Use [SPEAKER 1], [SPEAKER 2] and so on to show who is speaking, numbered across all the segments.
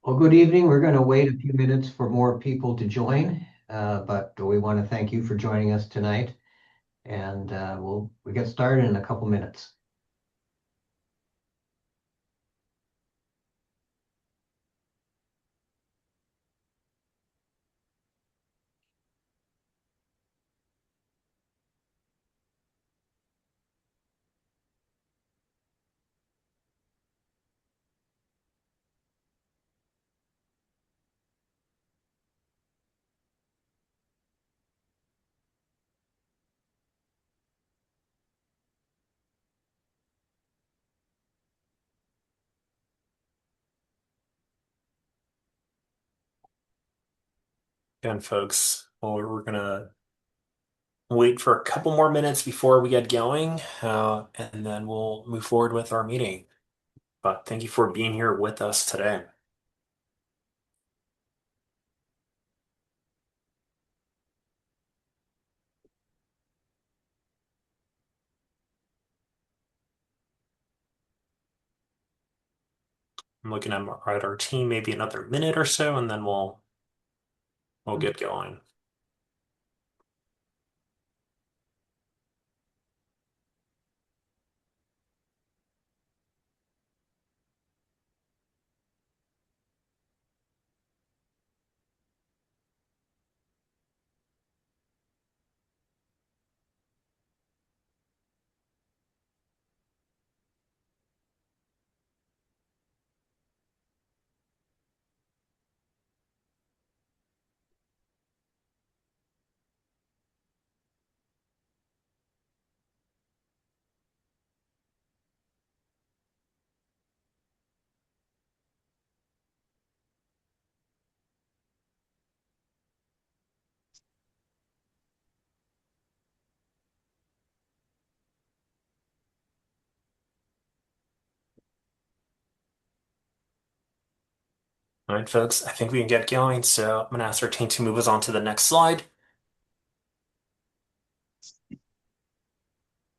[SPEAKER 1] Well, good evening. We're going to wait a few minutes for more people to join, but we want to thank you for joining us tonight, and we'll get started in a couple minutes.
[SPEAKER 2] Again, folks, well, we're gonna wait for a couple more minutes before we get going, and then we'll move forward with our meeting. But thank you for being here with us today. I'm looking at our team, maybe another minute or so, and then we'll get going. All right, folks, I think we can get going. So I'm gonna ask our team to move us on to the next slide.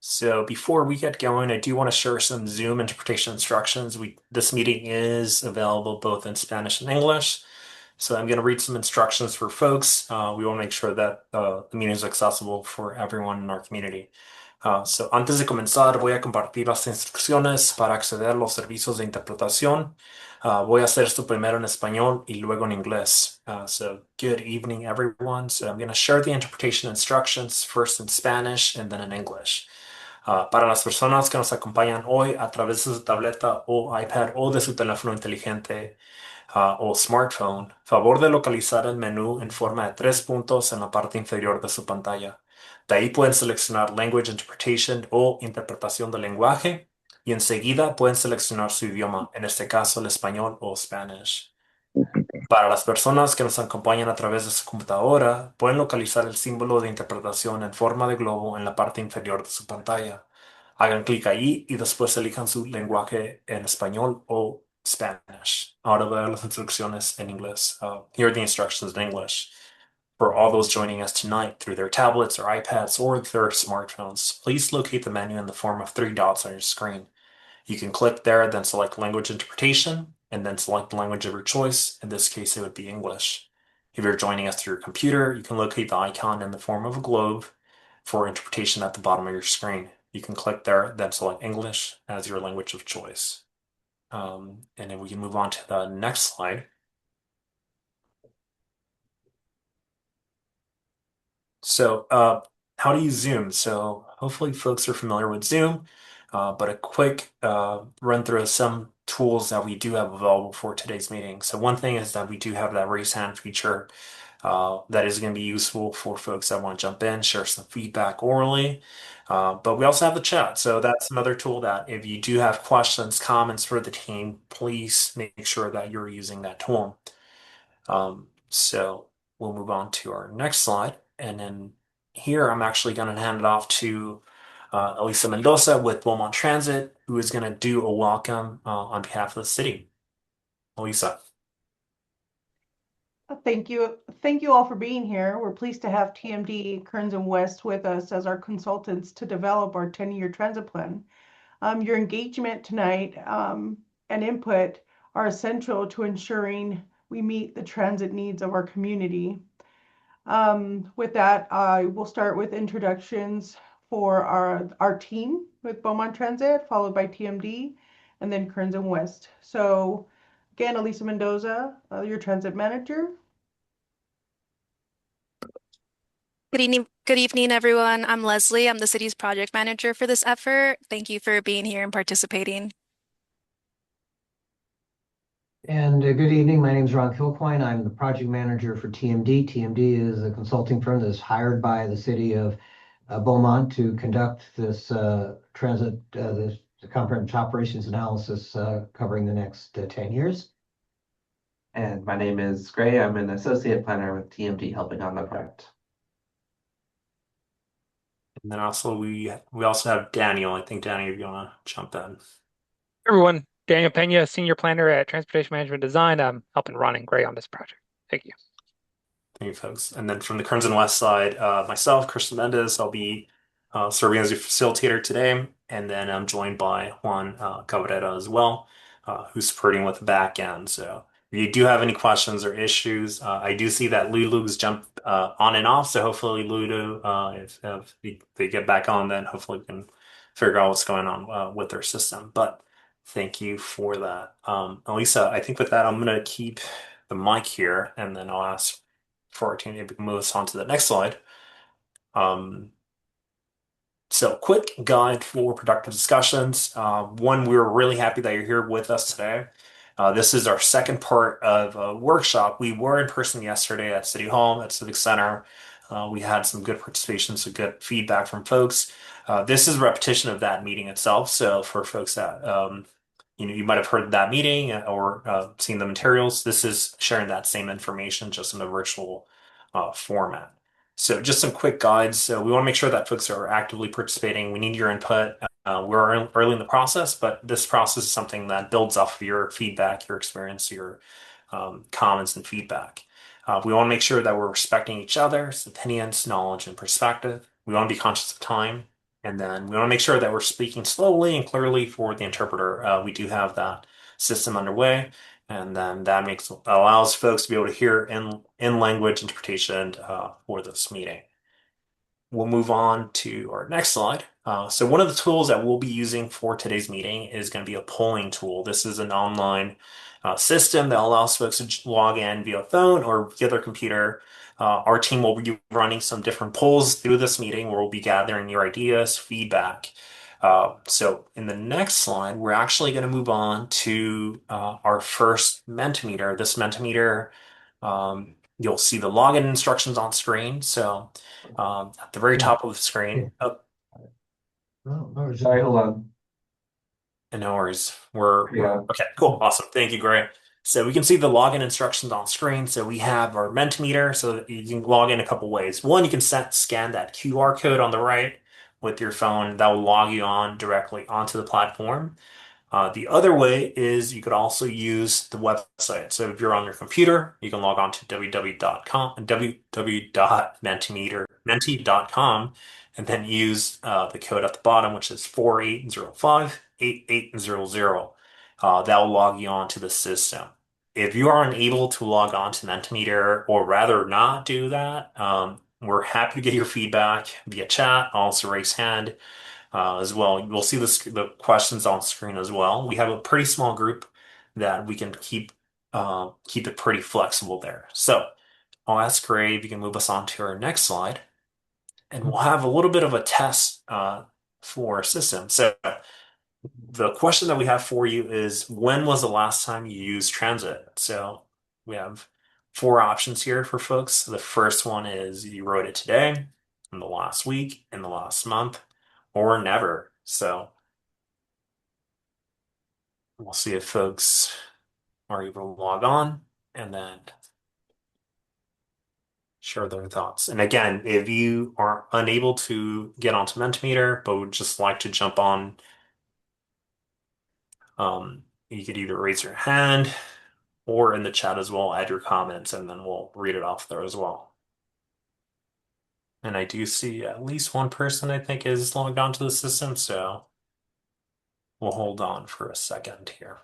[SPEAKER 2] So before we get going, I do want to share some Zoom interpretation instructions. This meeting is available both in Spanish and English. So I'm going to read some instructions for folks. We want to make sure that the meeting is accessible for everyone in our community. Antes de comenzar, voy a compartir las instrucciones para acceder a los servicios de interpretación. Voy a hacer esto primero en español y luego en inglés. Good evening, everyone. So I'm going to share the interpretation instructions first in Spanish and then in English. Para las personas que nos acompañan hoy a través de su tableta o iPad o de su teléfono inteligente, o smartphone, favor de localizar el menú en forma de tres puntos en la parte inferior de su pantalla. De ahí pueden seleccionar Language Interpretation o Interpretación del lenguaje y enseguida pueden seleccionar su idioma, en este caso el español o Spanish. Para las personas que nos acompañan a través de su computadora, pueden localizar el símbolo de interpretación en forma de globo en la parte inferior de su pantalla. Hagan clic ahí y después elijan su lenguaje en español o Spanish. Ahora veo las instrucciones en inglés. Here are the instructions in English. For all those joining us tonight through their tablets or iPads or their smartphones, please locate the menu in the form of three dots on your screen. You can click there, then select language interpretation, and then select the language of your choice. In this case, it would be English. If you're joining us through your computer, you can locate the icon in the form of a globe for interpretation at the bottom of your screen. You can click there, then select English as your language of choice. And then we can move on to the next slide. How to use Zoom? So, hopefully, folks are familiar with Zoom, but a quick run through of some tools that we do have available for today's meeting. So, one thing is that we do have that raise hand feature that is going to be useful for folks that want to jump in, share some feedback orally. But we also have the chat. So, that's another tool that if you do have questions, comments for the team, please make sure that you're using that tool. So we'll move on to our next slide. And then here I'm actually going to hand it off to Elisa Mendoza with Beaumont Transit, who is going to do a welcome on behalf of the city. Elisa.
[SPEAKER 3] Thank you. Thank you all for being here. We're pleased to have TMD Kearns and West with us as our consultants to develop our 10-year transit plan. Your engagement tonight and input are essential to ensuring we meet the transit needs of our community. With that, I will start with introductions for our team with Beaumont Transit, followed by TMD, and then Kearns and West. So again, Elisa Mendoza, your transit manager.
[SPEAKER 4] Good evening, everyone. I'm Leslie. I'm the city's project manager for this effort. Thank you for being here and participating.
[SPEAKER 1] And good evening. My name is Ron Kilcoyne. I'm the project manager for TMD. TMD is a consulting firm that is hired by the city of Beaumont to conduct this this comprehensive operations analysis covering the next 10 years.
[SPEAKER 5] And my name is Gray. I'm an associate planner with TMD helping on the project.
[SPEAKER 2] And then also we also have Daniel. I think Daniel, if you want to jump in.
[SPEAKER 6] Everyone, Daniel Pena, Senior Planner at Transportation Management Design. I'm helping Ron and Gray on this project. Thank you.
[SPEAKER 2] Thank you, folks. And then from the Kearns and West side, myself, Christian Mendez, I'll be serving as your facilitator today. And then I'm joined by Juan Cabrera as well, who's supporting with the back end. So if you do have any questions or issues, I do see that Lulu's jump on and off. So hopefully Lulu, if they get back on, then hopefully we can figure out what's going on with their system. But thank you for that. Elisa, I think with that, I'm going to keep the mic here, and then I'll ask for our team to move us on to the next slide. So quick guide for productive discussions. One, we're really happy that you're here with us today. This is our second part of a workshop. We were in person yesterday at City Hall, at Civic Center. We had some good participation, some good feedback from folks. This is a repetition of that meeting itself. So for folks that you might have heard that meeting or seen the materials. This is sharing that same information just in a virtual format. So just some quick guides. So we want to make sure that folks are actively participating. We need your input. We're early in the process, but this process is something that builds off of your feedback, your experience, your comments and feedback. We want to make sure that we're respecting each other's opinions, knowledge, and perspective. We want to be conscious of time. And then we want to make sure that we're speaking slowly and clearly for the interpreter. We do have that system underway, and then that allows folks to be able to hear in language interpretation for this meeting. We'll move on to our next slide. So one of the tools that we'll be using for today's meeting is going to be a polling tool. This is an online system that allows folks to log in via phone or via their computer. Our team will be running some different polls through this meeting where we'll be gathering your ideas, feedback. So in the next slide, we're actually going to move on to our first Mentimeter. This Mentimeter, you'll see the login instructions on screen. So at the very top of the screen,
[SPEAKER 5] Sorry, hold on.
[SPEAKER 2] no worries.
[SPEAKER 5] Yeah.
[SPEAKER 2] Okay, cool, awesome. Thank you, Grant. So we can see the login instructions on screen. So we have our Mentimeter, so that you can log in a couple ways. One, you can scan that QR code on the right with your phone. That will log you on directly onto the platform. The other way is you could also use the website. So if you're on your computer, you can log on to www.menti.com, and then use the code at the bottom, which is 4805-8800. That will log you on to the system. If you are unable to log on to Mentimeter, or rather not do that, we're happy to get your feedback via chat, also raise hand. As well. We'll see the questions on screen as well. We have a pretty small group that we can keep it pretty flexible there. So I'll ask Ray if you can move us on to our next slide, and we'll have a little bit of a test for our system. So the question that we have for you is, when was the last time you used transit? So we have four options here for folks. The first one is you wrote it today, in the last week, in the last month, or never. So we'll see if folks are able to log on and then share their thoughts. And again, if you are unable to get onto Mentimeter, but would just like to jump on, you could either raise your hand or in the chat as well, add your comments, and then we'll read it off there as well. And I do see at least one person I think is logged onto the system, so we'll hold on for a second here.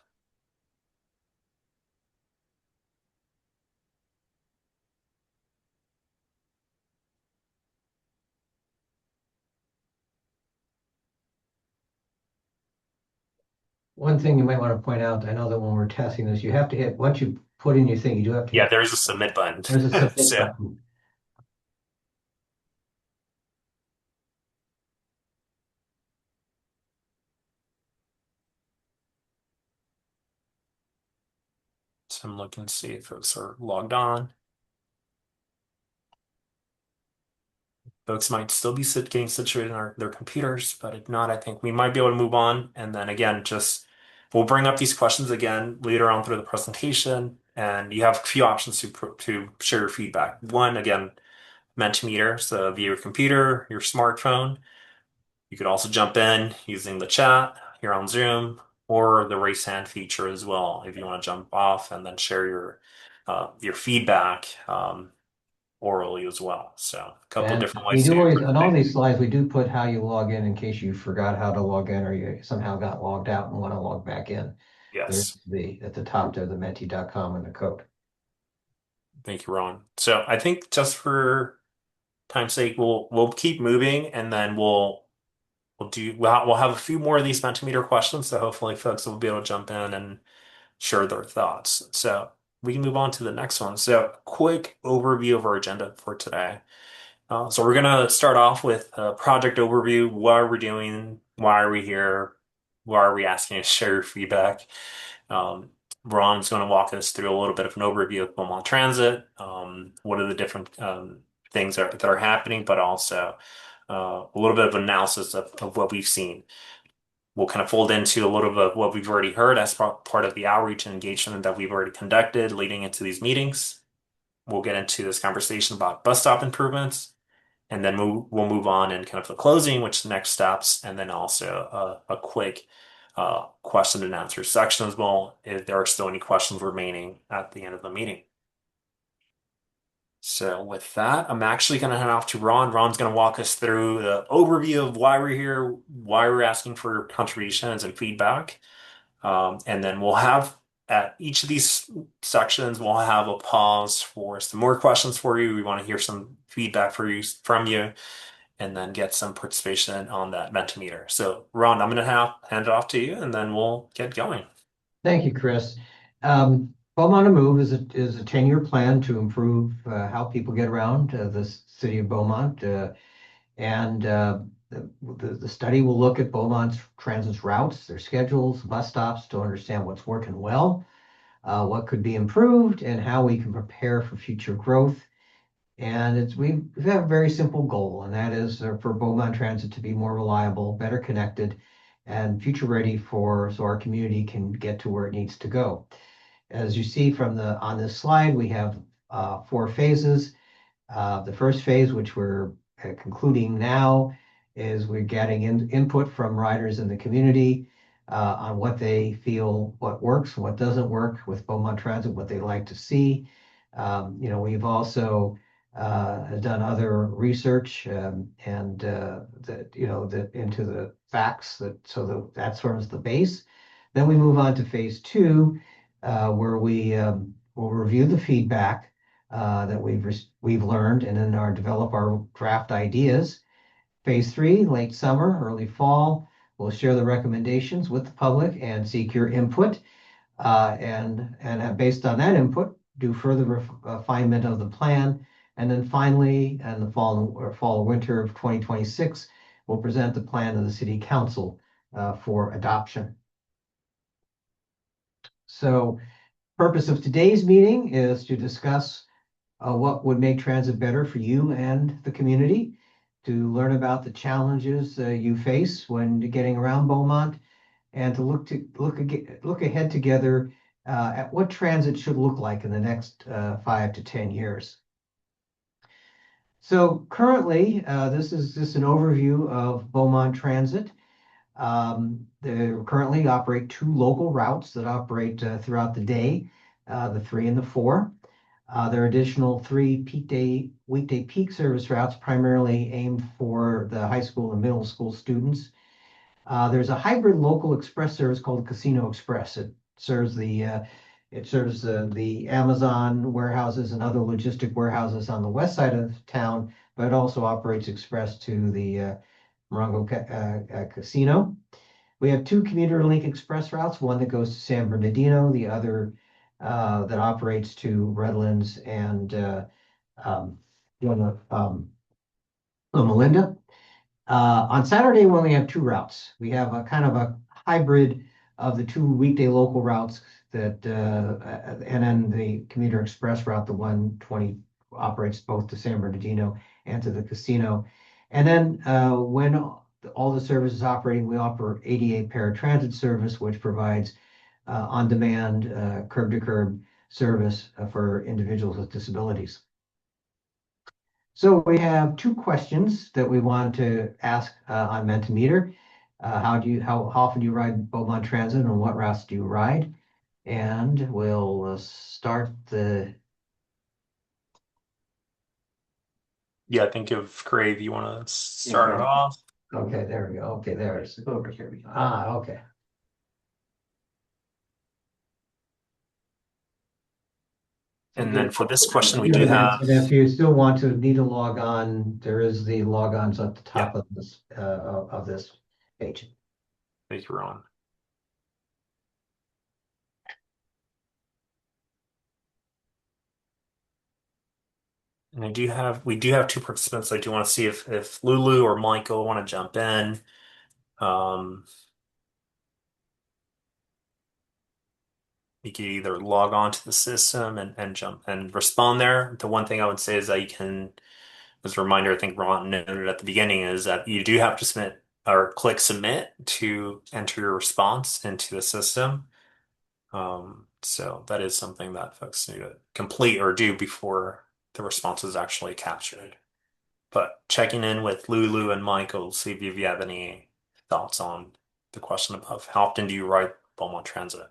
[SPEAKER 1] one thing you might want to point out, I know that when we're testing this, you have to hit, once you put in your thing, you do have to
[SPEAKER 2] Yeah,
[SPEAKER 1] hit,
[SPEAKER 2] there's a submit button.
[SPEAKER 1] there's a submit
[SPEAKER 2] So
[SPEAKER 1] button.
[SPEAKER 2] I'm looking to see if folks are logged on. Folks might still be getting situated on their computers, but if not, I think we might be able to move on. And then again, just we'll bring up these questions again later on through the presentation, and you have a few options to share your feedback. One, again, Mentimeter, so via your computer, your smartphone. You could also jump in using the chat here on Zoom or the raise hand feature as well if you want to jump off and then share your feedback orally as well. So a couple of
[SPEAKER 1] And
[SPEAKER 2] different
[SPEAKER 1] we
[SPEAKER 2] ways
[SPEAKER 1] do
[SPEAKER 2] to
[SPEAKER 1] always, on all
[SPEAKER 2] participate.
[SPEAKER 1] these slides, we do put how you log in case you forgot how to log in or you somehow got logged out and want to log back in.
[SPEAKER 2] Yes.
[SPEAKER 1] There's at the top there, the menti.com and the code.
[SPEAKER 2] Thank you, Ron. So I think just for time's sake, we'll keep moving and then we'll have a few more of these Mentimeter questions. So hopefully folks will be able to jump in and share their thoughts. So we can move on to the next one. So quick overview of our agenda for today. So we're gonna start off with a project overview. What are we doing? Why are we here? Why are we asking you to share your feedback? Um, Ron's going to walk us through a little bit of an overview of Beaumont Transit. What are the different things that are happening, but also a little bit of analysis of what we've seen. We'll kind of fold into a little bit of what we've already heard as part of the outreach and engagement that we've already conducted leading into these meetings. We'll get into this conversation about bus stop improvements, and then we'll move on in kind of the closing, which is the next steps, and then also a quick question and answer section as well, if there are still any questions remaining at the end of the meeting. So with that, I'm actually going to hand off to Ron. Ron's going to walk us through the overview of why we're here, why we're asking for contributions and feedback. And then we'll have at each of these sections, we'll have a pause for some more questions for you. We want to hear some feedback from you, and then get some participation on that Mentimeter. So Ron, I'm going to hand it off to you, and then we'll get going.
[SPEAKER 1] Thank you, Chris. Beaumont to Move is a 10-year plan to improve how people get around the city of Beaumont. And the study will look at Beaumont's transit routes, their schedules, bus stops to understand what's working well, what could be improved, and how we can prepare for future growth. And we have a very simple goal, and that is for Beaumont Transit to be more reliable, better connected, and future ready so our community can get to where it needs to go. As you see on this slide, we have 4 phases. The first phase, which we're concluding now, is we're getting input from riders in the community on what they feel, what works, what doesn't work with Beaumont Transit, what they'd like to see. We've also done other research and into the facts that sort of is the base. Then we move on to phase 2, where we will review the feedback that we've learned and then develop our draft ideas. Phase 3, late summer, early fall, we'll share the recommendations with the public and seek your input. And based on that input, do further refinement of the plan. And then finally, in the fall or winter of 2026, we'll present the plan to the city council for adoption. So purpose of today's meeting is to discuss what would make transit better for you and the community, to learn about the challenges you face when getting around Beaumont, and to look ahead together at what transit should look like in the next 5 to 10 years. So currently, this is just an overview of Beaumont Transit. They currently operate 2 local routes that operate throughout the day, the 3 and the 4. There are additional 3 weekday peak service routes primarily aimed for the high school and middle school students. There's a hybrid local express service called Casino Express. It serves the Amazon warehouses and other logistic warehouses on the west side of town, but it also operates express to the Morongo Casino. We have two commuter link express routes, one that goes to San Bernardino, the other that operates to Redlands and um, Loma Linda. On Saturday, we only have two routes. We have a kind of a hybrid of the two weekday local routes that, and then the commuter express route, the 120 operates both to San Bernardino and to the casino. And then when all the service is operating, we offer ADA paratransit service, which provides on-demand, curb-to-curb service for individuals with disabilities. So we have two questions that we want to ask on Mentimeter. How often do you ride Beaumont Transit and what routes do you ride? And we'll start the.
[SPEAKER 2] Yeah, I think if Crave, you want to start it off.
[SPEAKER 1] Okay, there we go. Okay, there's.
[SPEAKER 5] Over here we go.
[SPEAKER 1] Okay.
[SPEAKER 2] And then for this question, we do have.
[SPEAKER 1] And if you still need to log on, there is the logons at the top
[SPEAKER 2] Yeah.
[SPEAKER 1] of this page.
[SPEAKER 2] Thank you, Ron. And we do have two participants. I do want to see if Lulu or Michael want to jump in. You can either log on to the system and jump and respond there. The one thing I would say is that you can, as a reminder, I think Ron noted at the beginning, is that you do have to submit or click submit to enter your response into the system. So that is something that folks need to complete or do before the response is actually captured. But checking in with Lulu and Michael, see if you have any thoughts on the question above. How often do you ride Beaumont Transit?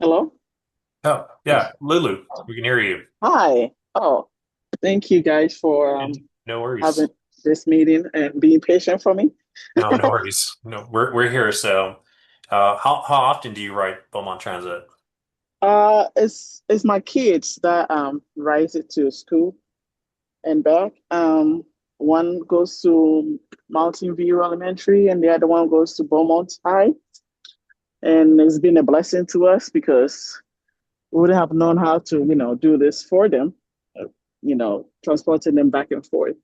[SPEAKER 7] Hello?
[SPEAKER 2] Oh, yeah, Lulu, we can hear you.
[SPEAKER 7] Hi. Oh, thank you guys for
[SPEAKER 2] No worries.
[SPEAKER 7] having this meeting and being patient for me.
[SPEAKER 2] No, no worries. No, we're here. So, how often do you ride Beaumont Transit?
[SPEAKER 7] It's my kids that rides it to school and back. One goes to Mountain View Elementary and the other one goes to Beaumont High. And it's been a blessing to us because we wouldn't have known how to, do this for them, transporting them back and forth.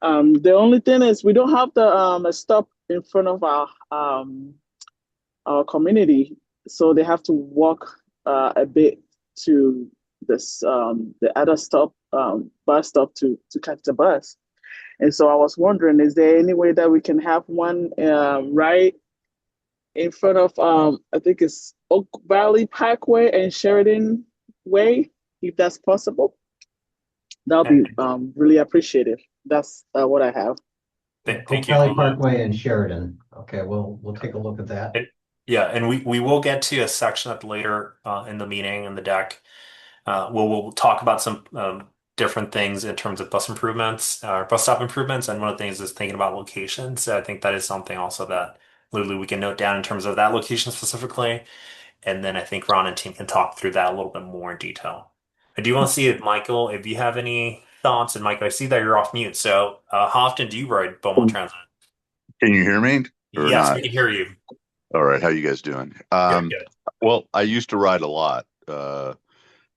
[SPEAKER 7] The only thing is we don't have a stop in front of our community, so they have to walk a bit to the other stop bus stop to catch the bus. And so I was wondering, is there any way that we can have one right in front of I think it's Oak Valley Parkway and Sheridan Way, if that's possible? That'll be really appreciated. That's what I have.
[SPEAKER 2] Thank
[SPEAKER 1] Oak
[SPEAKER 2] you,
[SPEAKER 1] Valley
[SPEAKER 2] Lulu.
[SPEAKER 1] Parkway and Sheridan. Okay, we'll take a look at that.
[SPEAKER 2] Yeah, and we will get to a section up later in the meeting in the deck. We'll talk about some different things in terms of bus improvements, bus stop improvements, and one of the things is thinking about locations. So I think that is something also that Lulu we can note down in terms of that location specifically, and then I think Ron and team can talk through that a little bit more in detail. I do want to see if you have any thoughts, and Michael, I see that you're off mute. So how often do you ride Beaumont Transit?
[SPEAKER 8] Can you hear me or
[SPEAKER 2] Yes,
[SPEAKER 8] not?
[SPEAKER 2] we can hear you.
[SPEAKER 8] All right. How you guys doing?
[SPEAKER 2] Good.
[SPEAKER 8] Well, I used to ride a lot,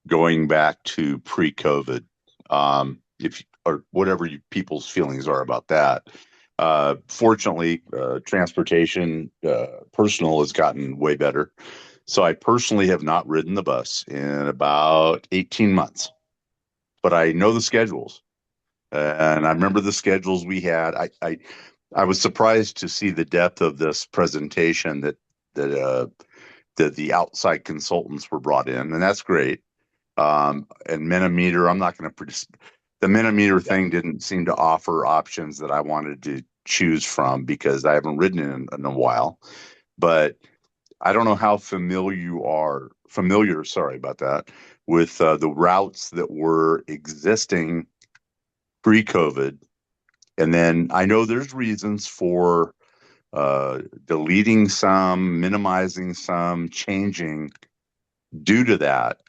[SPEAKER 8] going back to pre-COVID. If or whatever people's feelings are about that. Fortunately, transportation, personal has gotten way better. So I personally have not ridden the bus in about 18 months, but I know the schedules. And I remember the schedules we had. I was surprised to see the depth of this presentation that the outside consultants were brought in, and that's great. And Mentimeter, I'm not going to. The Mentimeter thing didn't seem to offer options that I wanted to choose from because I haven't ridden in a while. But I don't know how familiar, sorry about that, with the routes that were existing pre-COVID. And then I know there's reasons for deleting some, minimizing some, changing due to that,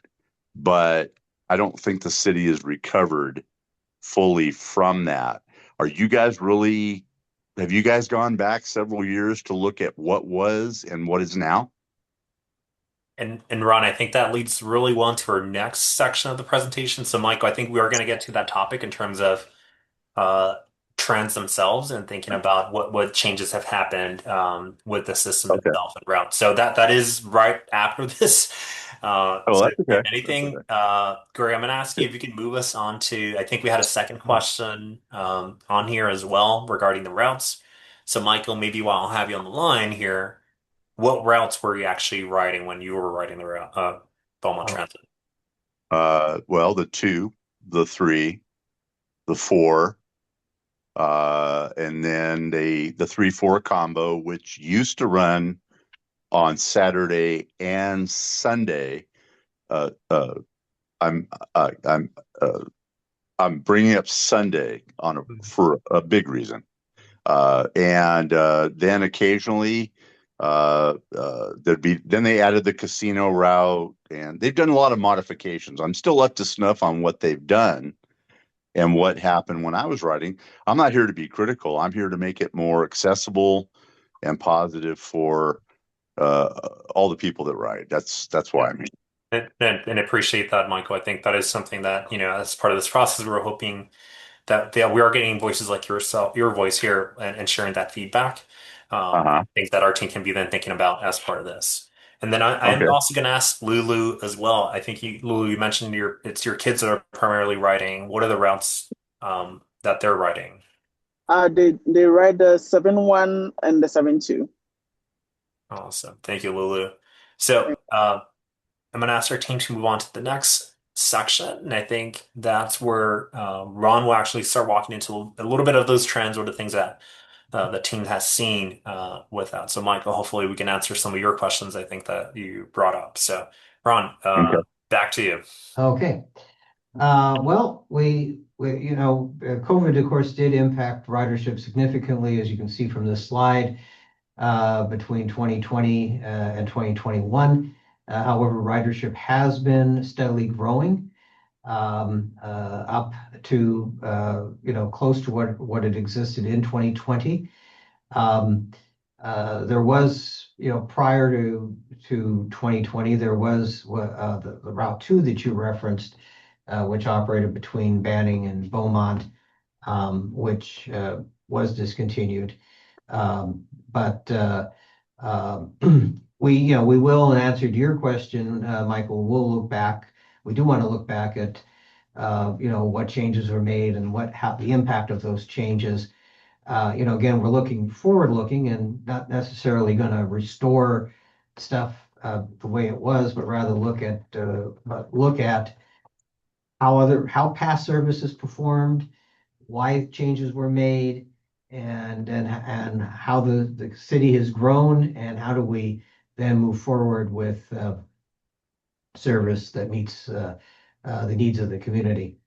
[SPEAKER 8] but I don't think the city has recovered fully from that. Have you guys gone back several years to look at what was and what is now?
[SPEAKER 2] And Ron, I think that leads really well into our next section of the presentation. So, Michael, I think we are going to get to that topic in terms of uh, trends themselves and thinking about what changes have happened with the system
[SPEAKER 8] Okay.
[SPEAKER 2] itself and route. So that is right after this.
[SPEAKER 8] Oh,
[SPEAKER 2] So
[SPEAKER 8] that's okay.
[SPEAKER 2] anything, Gary, I'm going to ask you if you can move us on to, I think we had a second question on here as well regarding the routes. So, Michael, maybe while I'll have you on the line here, what routes were you actually riding when you were riding the route, Beaumont
[SPEAKER 1] Oh,
[SPEAKER 2] Transit?
[SPEAKER 8] Well, the 2, the 3, the 4, and then the 3-4 combo, which used to run on Saturday and Sunday. Uh, uh, I'm uh, I'm uh, I'm bringing up Sunday for a big reason, and then occasionally then they added the casino route, and they've done a lot of modifications. I'm still up to snuff on what they've done and what happened when I was writing. I'm not here to be critical. I'm here to make it more accessible and positive for uh, all the people that write. That's why I'm here.
[SPEAKER 2] And appreciate that, Michael. I think that is something that, as part of this process, we're hoping that we are getting voices like your voice here and sharing that feedback.
[SPEAKER 8] Uh-huh.
[SPEAKER 2] Things that our team can be then thinking about as part of this. And then I am
[SPEAKER 8] Okay.
[SPEAKER 2] also going to ask Lulu as well. I think Lulu, you mentioned it's your kids that are primarily writing. What are the routes that they're writing?
[SPEAKER 7] They ride the 7-1 and the 7-2.
[SPEAKER 2] Awesome. Thank you, Lulu. So I'm going to ask our team to move on to the next section. And I think that's where Ron will actually start walking into a little bit of those trends or the things that the team has seen with that. So, Michael, hopefully we can answer some of your questions I think that you brought up. So, Ron,
[SPEAKER 8] Okay.
[SPEAKER 2] back to you.
[SPEAKER 1] okay. Well, COVID, of course, did impact ridership significantly, as you can see from this slide, between 2020 and 2021. However, ridership has been steadily growing up to, close to what it existed in 2020. There was, prior to 2020, there was the Route 2 that you referenced, which operated between Banning and Beaumont, which was discontinued. But we will, in answer to your question, Michael, we'll look back. We do want to look back at, what changes were made and how the impact of those changes. Again, we're looking forward-looking and not necessarily going to restore stuff the way it was, but rather look at how past services performed, why changes were made, and how the city has grown, and how do we then move forward with service that meets the needs of the community.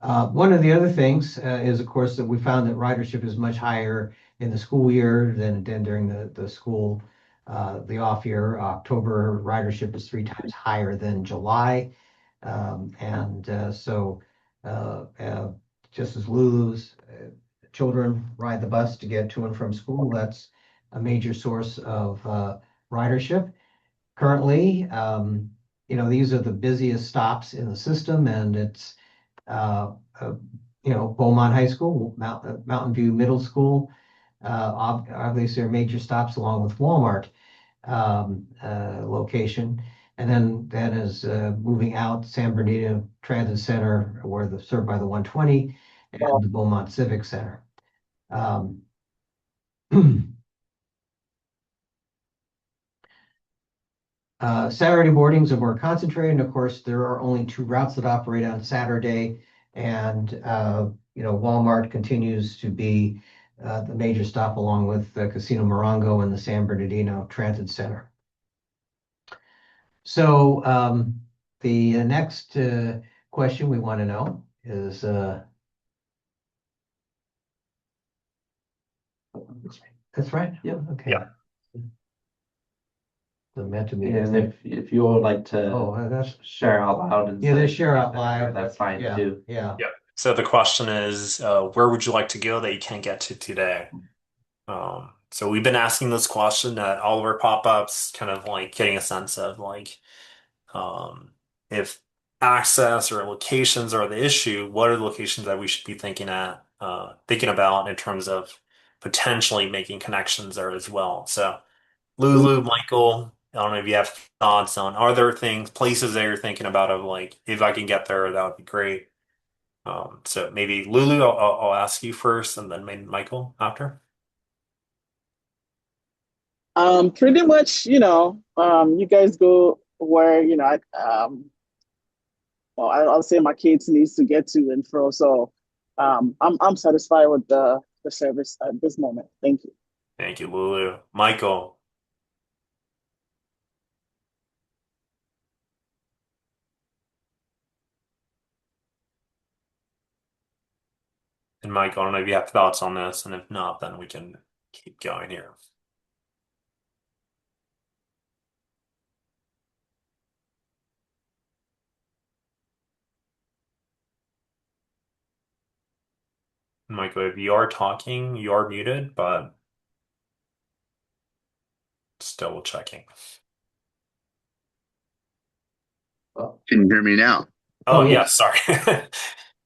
[SPEAKER 1] One of the other things is, of course, that we found that ridership is much higher in the school year than during the off year. October ridership is 3 times higher than July. So just as Lulu's children ride the bus to get to and from school, that's a major source of ridership. Currently, these are the busiest stops in the system, and it's Beaumont High School, Mountain View Middle School. Obviously, are major stops along with Walmart location. And then is moving out San Bernardino Transit Center, where served by the 120, and the Beaumont Civic Center. Um, Saturday boardings are more concentrated. And of course, there are only 2 routes that operate on Saturday. And, Walmart continues to be the major stop along with Casino Morongo and the San Bernardino Transit Center. So the next question we want to know is that's right.
[SPEAKER 5] Yeah.
[SPEAKER 1] Okay.
[SPEAKER 2] Yeah.
[SPEAKER 1] So meant to be.
[SPEAKER 5] And if you would like to
[SPEAKER 1] that's
[SPEAKER 5] share out loud and
[SPEAKER 1] yeah, they
[SPEAKER 5] say
[SPEAKER 1] share out
[SPEAKER 5] something there,
[SPEAKER 1] live.
[SPEAKER 5] that's fine
[SPEAKER 1] Yeah.
[SPEAKER 5] too.
[SPEAKER 1] Yeah.
[SPEAKER 2] Yeah. So the question is, where would you like to go that you can't get to today? So we've been asking this question at all of our pop-ups, kind of like getting a sense of like, if access or locations are the issue, what are the locations that we should be thinking about in terms of potentially making connections there as well. So Lulu, Michael, I don't know if you have thoughts on are there places that you're thinking about of like, if I can get there, that would be great. So maybe Lulu, I'll ask you first and then maybe Michael after.
[SPEAKER 7] Pretty much, you guys go where, well, I'll say my kids needs to get to and fro. So, I'm satisfied with the service at this moment. Thank you.
[SPEAKER 2] Thank you, Lulu. Michael. And Michael, I don't know if you have thoughts on this, and if not, then we can keep going here. Michael, if you are talking, you are muted, but still checking.
[SPEAKER 8] Can you hear me now?
[SPEAKER 2] Oh,
[SPEAKER 1] yeah.
[SPEAKER 2] yeah, sorry.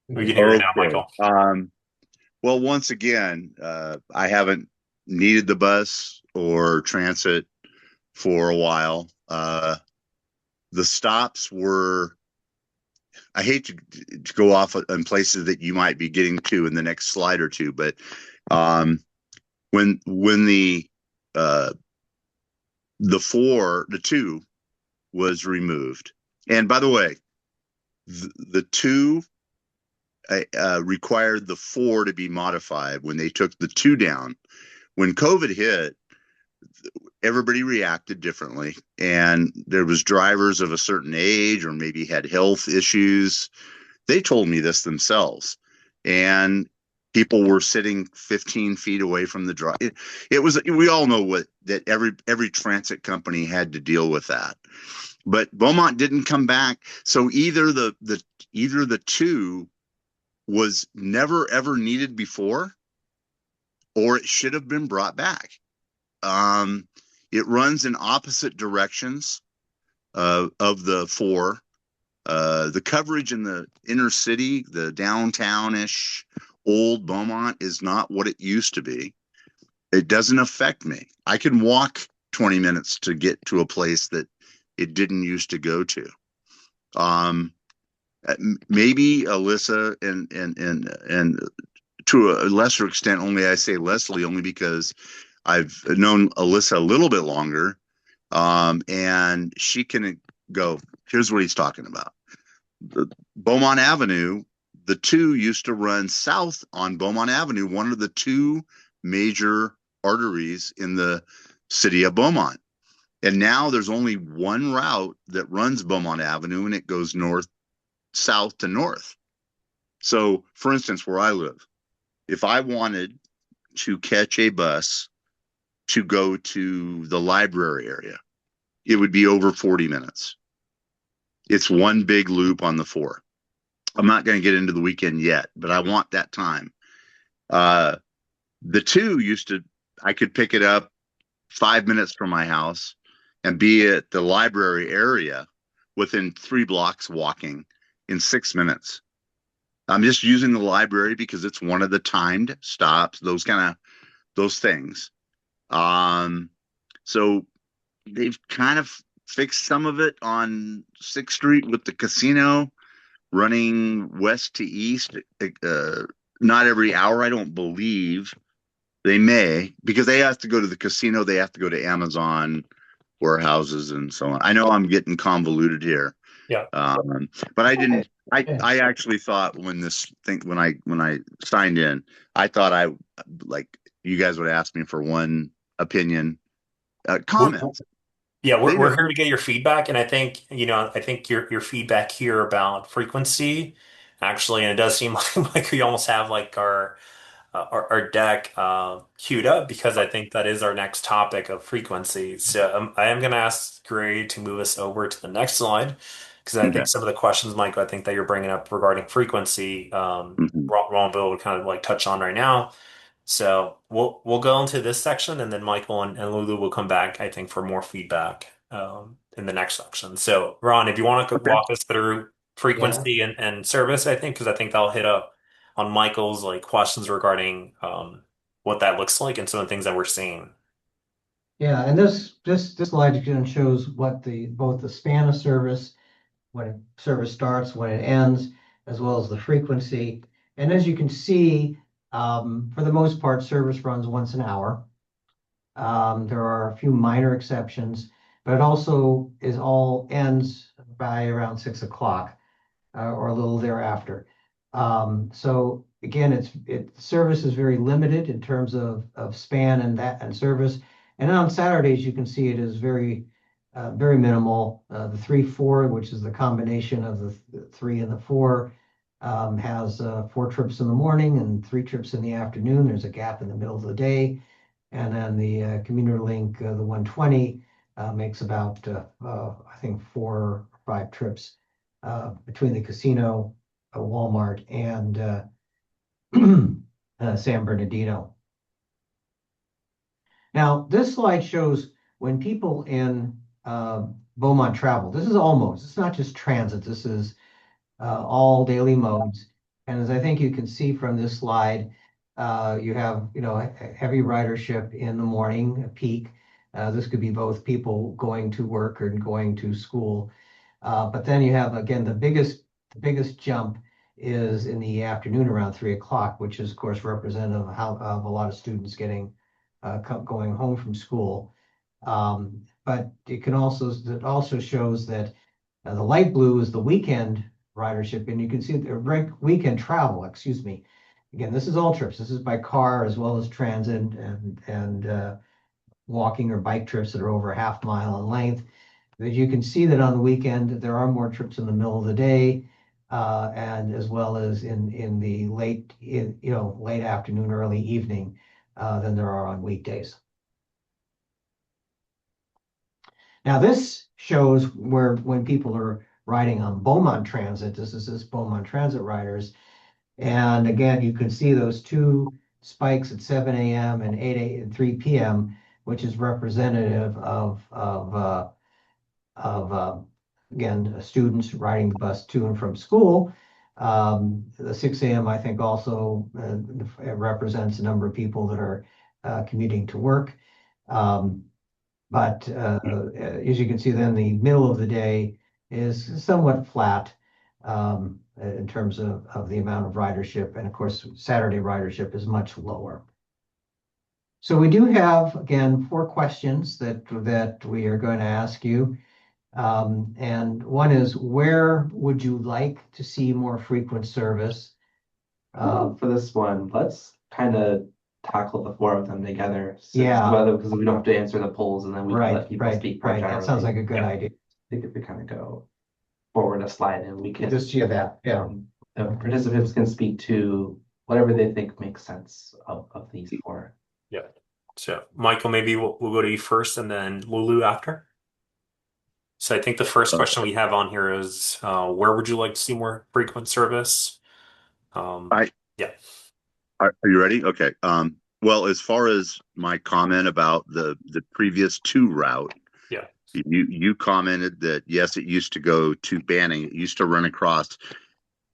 [SPEAKER 2] We can hear you now,
[SPEAKER 8] Okay.
[SPEAKER 2] Michael.
[SPEAKER 8] Well, once again, I haven't needed the bus or transit for a while. The stops were, I hate to go off on places that you might be getting to in the next slide or two, but when uh, the two was removed, and by the way, the two required the four to be modified when they took the two down. When COVID hit, everybody reacted differently, and there was drivers of a certain age or maybe had health issues. They told me this themselves, and people were sitting 15 feet away from the drive. It was, we all know that every transit company had to deal with that, but Beaumont didn't come back. So either the two was never ever needed before, or it should have been brought back. It runs in opposite directions of the four. The coverage in the inner city, the downtown-ish old Beaumont, is not what it used to be. It doesn't affect me. I can walk 20 minutes to get to a place that it didn't used to go to. Maybe Alyssa and to a lesser extent, only I say Leslie only because I've known Alyssa a little bit longer, and she can go, here's what he's talking about. The Beaumont Avenue, the two used to run south on Beaumont Avenue, one of the two major arteries in the city of Beaumont. And now there's only one route that runs Beaumont Avenue, and it goes south to north. So, for instance, where I live, if I wanted to catch a bus to go to the library area, it would be over 40 minutes. It's one big loop on the four. I'm not going to get into the weekend yet, but I want that time. The two I could pick it up 5 minutes from my house and be at the library area within 3 blocks walking in 6 minutes. I'm just using the library because it's one of the timed stops, those things. So they've kind of fixed some of it on 6th Street with the casino running west to east. Not every hour, I don't believe. They may, because they have to go to the casino, they have to go to Amazon warehouses and so on. I know I'm getting convoluted here.
[SPEAKER 2] Yeah.
[SPEAKER 8] But I actually thought when I signed in, I thought like you guys would ask me for one opinion, comment.
[SPEAKER 2] Yeah,
[SPEAKER 8] They
[SPEAKER 2] we're
[SPEAKER 8] know.
[SPEAKER 2] here to get your feedback, and I think your feedback here about frequency, actually, and it does seem like we almost have like our deck queued up because I think that is our next topic of frequency. So I am going to ask Gray to move us over to the next slide because I
[SPEAKER 8] Okay.
[SPEAKER 2] think some of the questions, Michael, I think that you're bringing up regarding frequency,
[SPEAKER 8] Mhm.
[SPEAKER 2] Ron will kind of like touch on right now. So we'll go into this section, and then Michael and Lulu will come back, I think, for more feedback in the next section. So Ron, if you want to
[SPEAKER 8] Okay.
[SPEAKER 2] walk us through
[SPEAKER 1] Yeah.
[SPEAKER 2] frequency and service, I think, because I think that'll hit up on Michael's like questions regarding what that looks like and some of the things that we're seeing.
[SPEAKER 1] Yeah, and this slide again shows what both the span of service, when service starts, when it ends, as well as the frequency. And as you can see, for the most part, service runs once an hour. There are a few minor exceptions, but it also is all ends by around 6 o'clock or a little thereafter. So again, service is very limited in terms of span and service. And on Saturdays, you can see it is very minimal. The 3-4, which is the combination of the 3 and the 4, has 4 trips in the morning and 3 trips in the afternoon. There's a gap in the middle of the day. And then the commuter link, the 120, makes about, I think, 4 or 5 trips between the casino, Walmart, and San Bernardino. Now, this slide shows when people in Beaumont travel. This is all modes. It's not just transit. This is all daily modes. And as I think you can see from this slide, you have, heavy ridership in the morning, a peak. This could be both people going to work or going to school. But then you have, again, the biggest jump is in the afternoon around 3 o'clock, which is, of course, representative of a lot of students going home from school. But it also shows that the light blue is the weekend ridership, and you can see the weekend travel, excuse me. Again, this is all trips. This is by car as well as transit and walking or bike trips that are over a half mile in length. As you can see that on the weekend, there are more trips in the middle of the day, and as well as in the late afternoon, early evening, than there are on weekdays. Now this shows when people are riding on Beaumont Transit, this is Beaumont Transit riders, and again you can see those two spikes at 7 a.m. and 8 and 3 p.m., which is representative of again, students riding the bus to and from school. The 6 a.m. I think also represents a number of people that are commuting to work. But as you can see, then the middle of the day is somewhat flat in terms of the amount of ridership. And of course, Saturday ridership is much lower. So we do have, again, 4 questions that we are going to ask you. And one is, where would you like to see more frequent service?
[SPEAKER 5] For this one, let's kind of tackle the 4 of them together.
[SPEAKER 1] Yeah.
[SPEAKER 5] Because we don't have to answer the polls and then we can let people speak more
[SPEAKER 1] Right. That
[SPEAKER 5] generally.
[SPEAKER 1] sounds like a good idea.
[SPEAKER 5] I think if we kind of go forward a slide and we can
[SPEAKER 1] Just hear that, yeah.
[SPEAKER 5] The participants can speak to whatever they think makes sense of these 4.
[SPEAKER 2] Yeah. So Michael, maybe we'll go to you first and then Lulu after. So I think the first question we have on here is, where would you like to see more frequent service? Yeah.
[SPEAKER 8] Are you ready? Okay. Well, as far as my comment about the previous 2 route,
[SPEAKER 2] yeah,
[SPEAKER 8] you commented that yes, it used to go to Banning. It used to run across.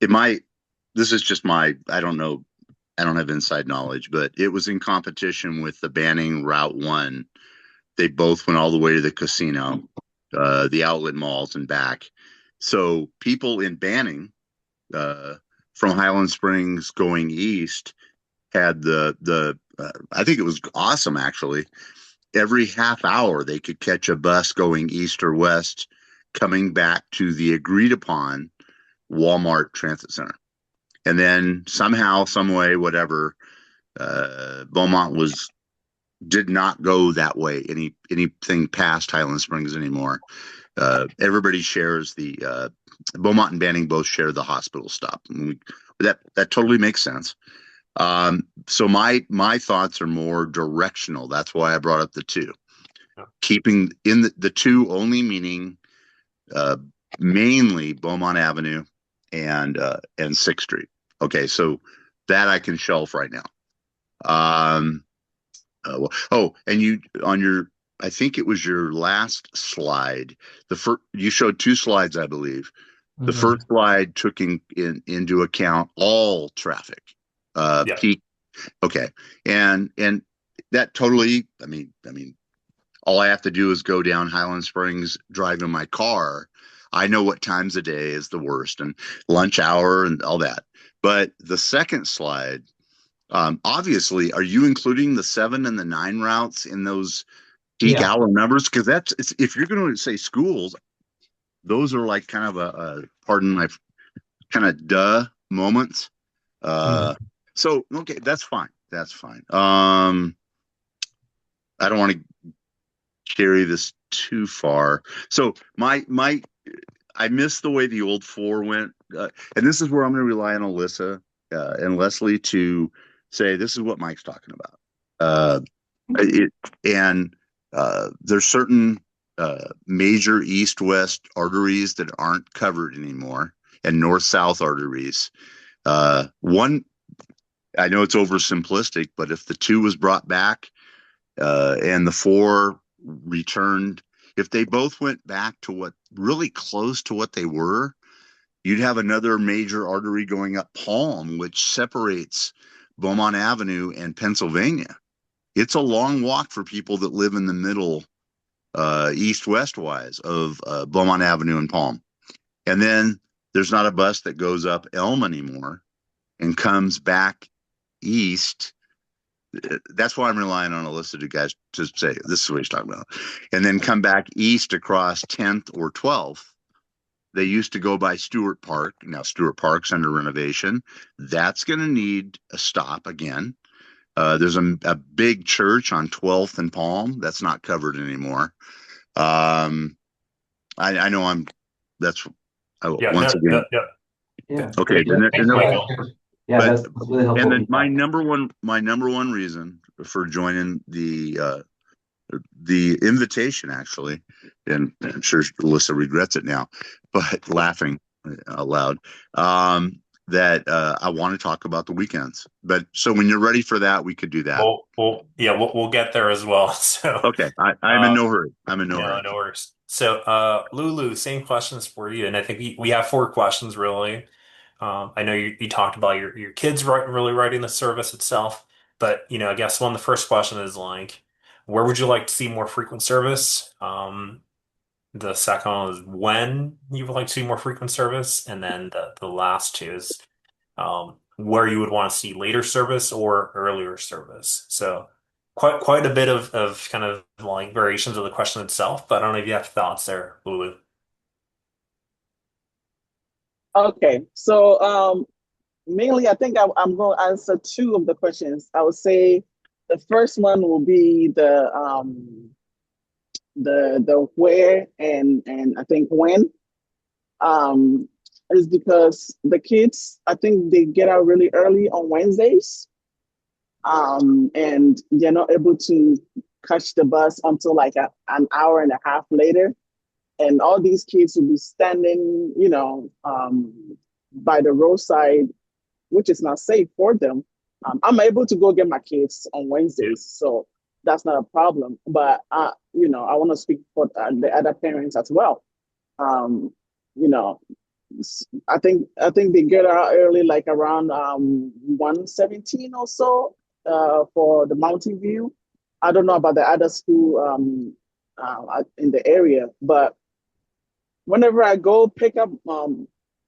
[SPEAKER 8] This is just I don't know. I don't have inside knowledge, but it was in competition with the Banning Route 1. They both went all the way to the casino, the outlet malls and back. So people in Banning, from Highland Springs going east, had I think it was awesome actually. Every half hour they could catch a bus going east or west, coming back to the agreed upon Walmart Transit Center. And then somehow, some way, whatever, Beaumont was did not go that way. Anything past Highland Springs anymore. Everybody shares the Beaumont and Banning both share the hospital stop. That totally makes sense. So my thoughts are more directional. That's why I brought up the two. Keeping in the two only meaning mainly Beaumont Avenue and 6th Street. Okay, so that I can shelf right now. And you on your, I think it was your last slide. You showed two slides, I believe. The first slide took into account all traffic, peak. Okay, and that totally. I mean, all I have to do is go down Highland Springs, drive in my car. I know what times of day is the worst and lunch hour and all that. But the second slide, obviously, are you including the 7 and the 9 routes in those peak hour numbers? Because if you're going to say schools, those are like kind of a pardon my kind of moments. So okay, that's fine. That's fine. I don't want to carry this too far. So I missed the way the old 4 went, and this is where I'm going to rely on Alyssa and Leslie to say this is what Mike's talking about. There's certain major east-west arteries that aren't covered anymore, and north-south arteries. One, I know it's oversimplistic, but if the 2 was brought back and the 4 returned, if they both went back to what really close to what they were, you'd have another major artery going up Palm, which separates Beaumont Avenue and Pennsylvania. It's a long walk for people that live in the middle, east-west wise of Beaumont Avenue and Palm. And then there's not a bus that goes up Elm anymore and comes back east. That's why I'm relying on Alyssa to say this is what he's talking about, and then come back east across 10th or 12th. They used to go by Stewart Park. Now Stewart Park's under renovation. That's going to need a stop again. There's a big church on 12th and Palm that's not covered anymore. I know once again. Okay.
[SPEAKER 5] That's really helpful.
[SPEAKER 8] And then my number one reason for joining the invitation, actually, and I'm sure Alyssa regrets it now, but laughing out loud, that I want to talk about the weekends. But so when you're ready for that, we could do that.
[SPEAKER 2] We'll get there as well. So
[SPEAKER 8] okay, I'm in no hurry. I'm in no hurry.
[SPEAKER 2] No worries. So Lulu, same questions for you, and I think we have 4 questions really. I know you talked about your kids really writing the service itself, but I guess one of the first question is like, where would you like to see more frequent service? The second one is when you would like to see more frequent service, and then the last 2 is where you would want to see later service or earlier service. So quite a bit of kind of like variations of the question itself, but I don't know if you have thoughts there, Lulu.
[SPEAKER 7] Okay, so mainly I think I'm going to answer 2 of the questions. I would say the first one will be the where and I think when. Is because the kids, I think they get out really early on Wednesdays, and they're not able to catch the bus until like an hour and a half later. And all these kids will be standing, by the roadside, which is not safe for them. I'm able to go get my kids on Wednesdays, so that's not a problem. But I want to speak for the other parents as well. I think they get out early, like around 1:17 or so, for the Mountain View. I don't know about the other school in the area, but whenever I go pick up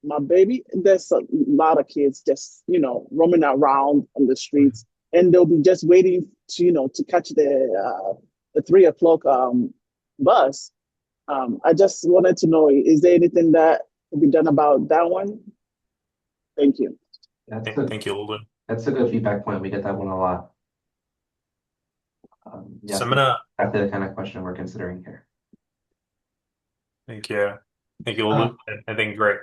[SPEAKER 7] my baby, there's a lot of kids just roaming around on the streets, and they'll be just waiting to catch the 3 o'clock bus. I just wanted to know, is there anything that can be done about that one? Thank you.
[SPEAKER 2] Thank you, Lulu.
[SPEAKER 5] That's a good feedback point. We get that one a lot. Yes,
[SPEAKER 2] So I'm gonna
[SPEAKER 5] exactly the kind of question we're considering here.
[SPEAKER 2] thank you. Thank you,
[SPEAKER 1] Uh,
[SPEAKER 2] Luke. I think great.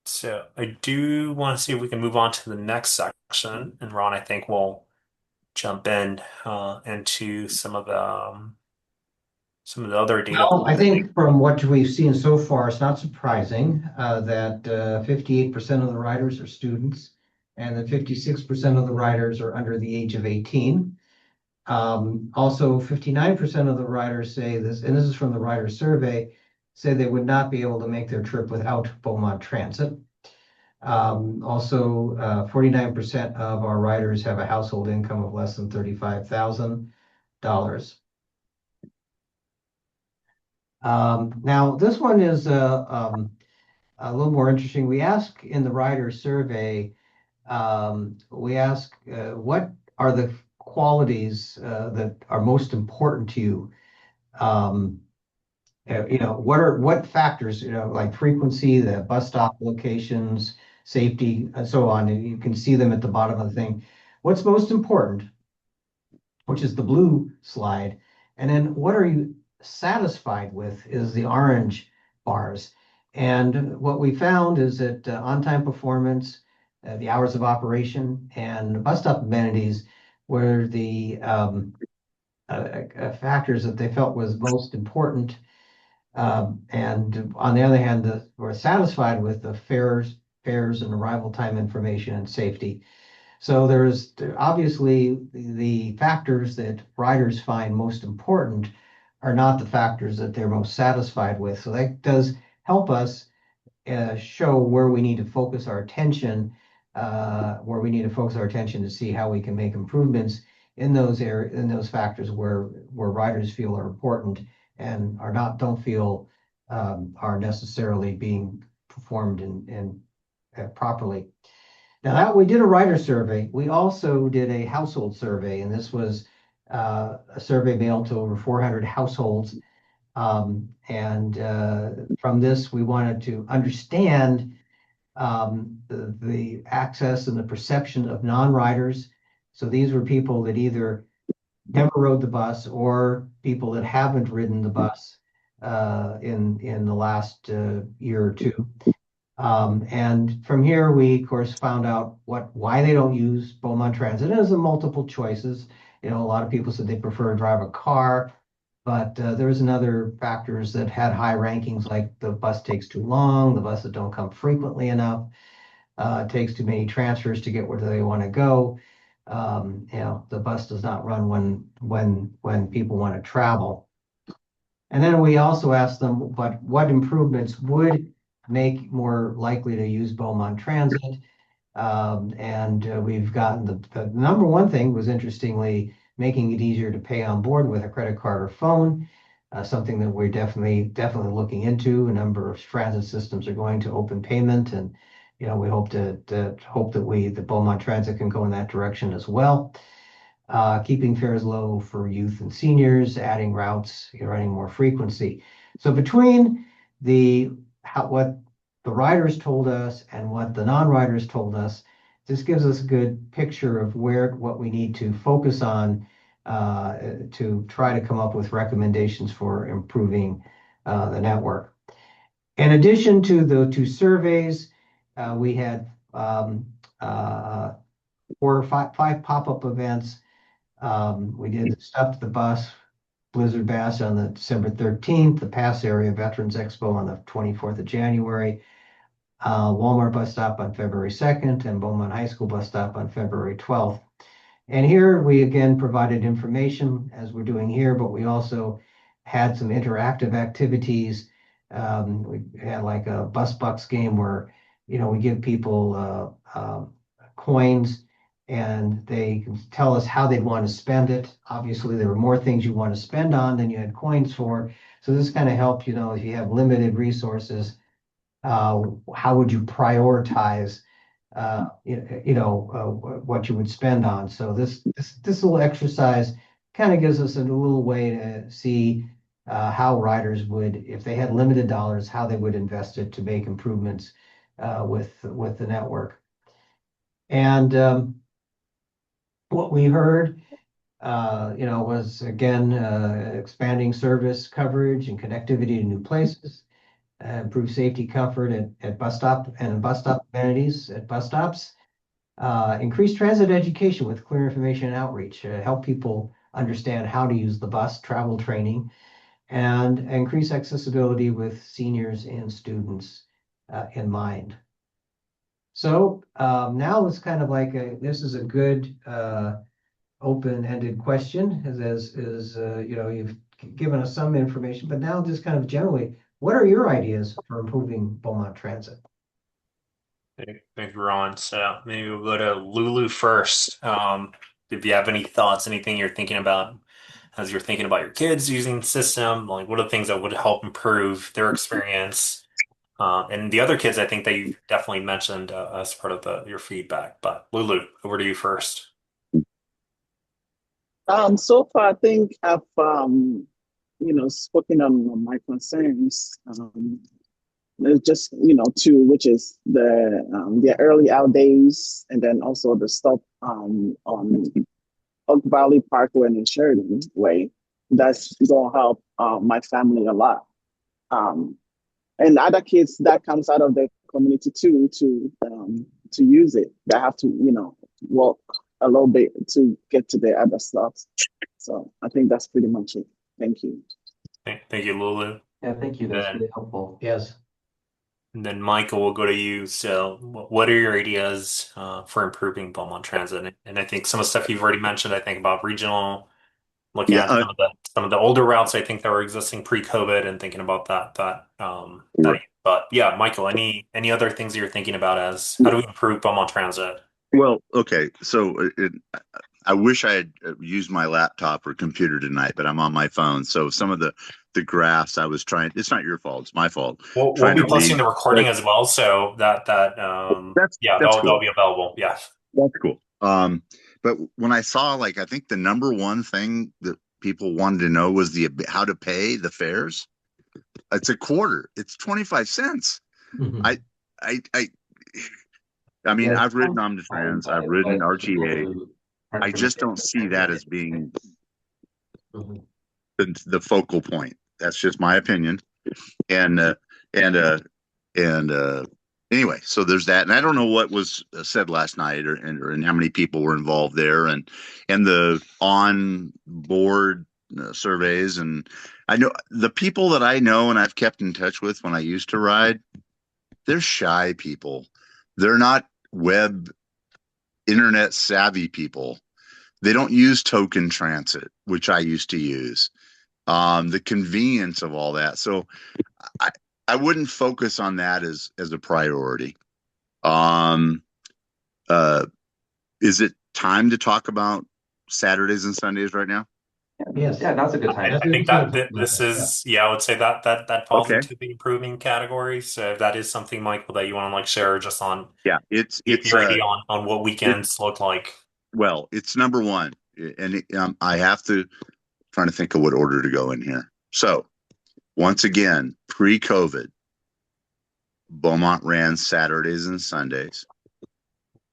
[SPEAKER 2] So I do want to see if we can move on to the next section. And Ron, I think we'll jump in into some of the other data
[SPEAKER 1] Well, I
[SPEAKER 2] points.
[SPEAKER 1] think from what we've seen so far, it's not surprising that 58% of the riders are students and that 56% of the riders are under the age of 18. Also, 59% of the riders say this, and this is from the rider survey, say they would not be able to make their trip without Beaumont Transit. Also, 49% of our riders have a household income of less than $35,000. Now, this one is a little more interesting. We ask in the rider survey, we ask what are the qualities that are most important to you? What factors, like frequency, the bus stop locations, safety, and so on. And you can see them at the bottom of the thing. What's most important, which is the blue slide, and then what are you satisfied with is the orange bars. And what we found is that on-time performance, the hours of operation, and bus stop amenities were the factors that they felt was most important. And on the other hand, we're satisfied with the fares and arrival time information and safety. So there's obviously the factors that riders find most important are not the factors that they're most satisfied with. So that does help us show where we need to focus our attention, to see how we can make improvements in those factors where riders feel are important and don't feel are necessarily being performed in properly. Now that we did a rider survey, we also did a household survey, and this was a survey mailed to over 400 households. And from this, we wanted to understand the access and the perception of non-riders. So these were people that either never rode the bus or people that haven't ridden the bus in the last year or two. And from here, we of course found out why they don't use Beaumont Transit. There's multiple choices. A lot of people said they prefer to drive a car, but there was another factors that had high rankings, like the bus takes too long, the buses don't come frequently enough, it takes too many transfers to get where they want to go. The bus does not run when people want to travel. And then we also asked them, but what improvements would make more likely to use Beaumont Transit? And we've gotten the number one thing was, interestingly, making it easier to pay on board with a credit card or phone, something that we're definitely looking into. A number of transit systems are going to open payment, and we hope that the Beaumont Transit can go in that direction as well. Keeping fares low for youth and seniors, adding routes, running more frequency. So between what the riders told us and what the non-riders told us, this gives us a good picture of what we need to focus on to try to come up with recommendations for improving the network. In addition to the two surveys, we had five pop-up events. We did Stuff to the Bus, Blizzard Bash on the December 13th, the Pass Area Veterans Expo on the 24th of January, Walmart bus stop on February 2nd, and Beaumont High School bus stop on February 12th. And here we again provided information as we're doing here, but we also had some interactive activities. We had like a bus bucks game where, we give people coins and they can tell us how they'd want to spend it. Obviously, there were more things you want to spend on than you had coins for. So this kind of helped, if you have limited resources, how would you prioritize what you would spend on. So this little exercise kind of gives us a little way to see how riders would, if they had limited dollars, how they would invest it to make improvements with the network. And what we heard was again expanding service coverage and connectivity to new places, improve safety comfort at bus stop and bus stop amenities at bus stops, increase transit education with clear information and outreach, help people understand how to use the bus, travel training, and increase accessibility with seniors and students in mind. So now it's kind of like this is a good open-ended question, you've given us some information, but now just kind of generally, what are your ideas for improving Beaumont transit?
[SPEAKER 2] Thank you, Ron. So maybe we'll go to Lulu first. If you have any thoughts, anything you're thinking about as you're thinking about your kids using the system, like what are the things that would help improve their experience? And the other kids, I think that you definitely mentioned as part of your feedback. But Lulu, over to you first.
[SPEAKER 7] So far, I think I've, spoken on my concerns. There's just, two, which is the early out days, and then also the stop on Oak Valley Parkway and Sheridan Way. That's gonna help my family a lot. And other kids that comes out of the community too to use it. They have to, walk a little bit to get to the other stops. So I think that's pretty much it. Thank you.
[SPEAKER 2] Thank you, Lulu.
[SPEAKER 5] Yeah, thank you. That's
[SPEAKER 2] And
[SPEAKER 5] really helpful.
[SPEAKER 1] Yes.
[SPEAKER 2] and then Michael, we'll go to you. So what are your ideas for improving Beaumont Transit? And I think some of the stuff you've already mentioned, I think about regional, looking
[SPEAKER 8] Yeah,
[SPEAKER 2] at some of the older routes I think that were existing pre-COVID and thinking about that. But yeah, Michael, any other things that you're thinking about as how do we improve Beaumont Transit?
[SPEAKER 8] well, okay. So I wish I had used my laptop or computer tonight, but I'm on my phone. So some of the graphs I was trying, it's not your fault, it's my fault.
[SPEAKER 2] We'll
[SPEAKER 8] Trying
[SPEAKER 2] be
[SPEAKER 8] to
[SPEAKER 2] posting
[SPEAKER 8] read.
[SPEAKER 2] the recording
[SPEAKER 8] But
[SPEAKER 2] as well, so yeah,
[SPEAKER 8] that's
[SPEAKER 2] that'll
[SPEAKER 8] cool.
[SPEAKER 2] be available. Yeah.
[SPEAKER 8] That's cool. But when I saw, like, I think the number one thing that people wanted to know was the how to pay the fares. It's a quarter. It's 25 cents.
[SPEAKER 1] Mhm.
[SPEAKER 8] I mean,
[SPEAKER 5] Yeah,
[SPEAKER 8] I've ridden Omnitrans, I've ridden RTA. I just don't see that as being
[SPEAKER 1] Mhm.
[SPEAKER 8] the focal point. That's just my opinion. And and uh and anyway, so there's that. And I don't know what was said last night and how many people were involved there and the on board surveys. And I know the people that I know and I've kept in touch with when I used to ride, they're shy people. They're not web internet savvy people. They don't use token transit, which I used to use. The convenience of all that. So I I wouldn't focus on that as a priority. Um, uh, is it time to talk about Saturdays and Sundays right now?
[SPEAKER 1] Yes.
[SPEAKER 5] Yeah, now's a good
[SPEAKER 2] I
[SPEAKER 5] time.
[SPEAKER 1] That's
[SPEAKER 2] I
[SPEAKER 1] what
[SPEAKER 2] think
[SPEAKER 1] it says.
[SPEAKER 2] that this is, yeah, I would say that falls
[SPEAKER 8] Okay.
[SPEAKER 2] into the improving category. So if that is something, Michael, that you want to like share just on
[SPEAKER 8] Yeah, it's
[SPEAKER 2] your idea on what
[SPEAKER 8] it,
[SPEAKER 2] weekends look like.
[SPEAKER 8] well, it's number one, and I have to trying to think of what order to go in here. So once again, pre-COVID, Beaumont ran Saturdays and Sundays.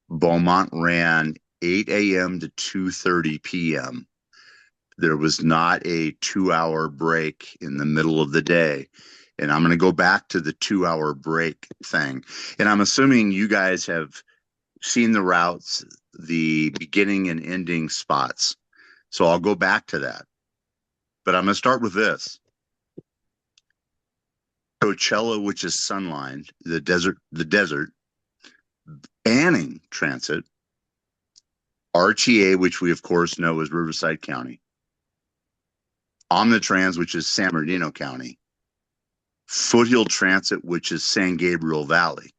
[SPEAKER 8] Beaumont ran 8 a.m. to 2:30 p.m. There was not a 2 hour break in the middle of the day. And I'm going to go back to the 2 hour break thing. And I'm assuming you guys have seen the routes, the beginning and ending spots. So I'll go back to that. But I'm going to start with this. Coachella, which is Sunline, the desert, banning transit. RTA, which we of course know is Riverside County. Omnitrans, which is San Bernardino County. Foothill Transit, which is San Gabriel Valley.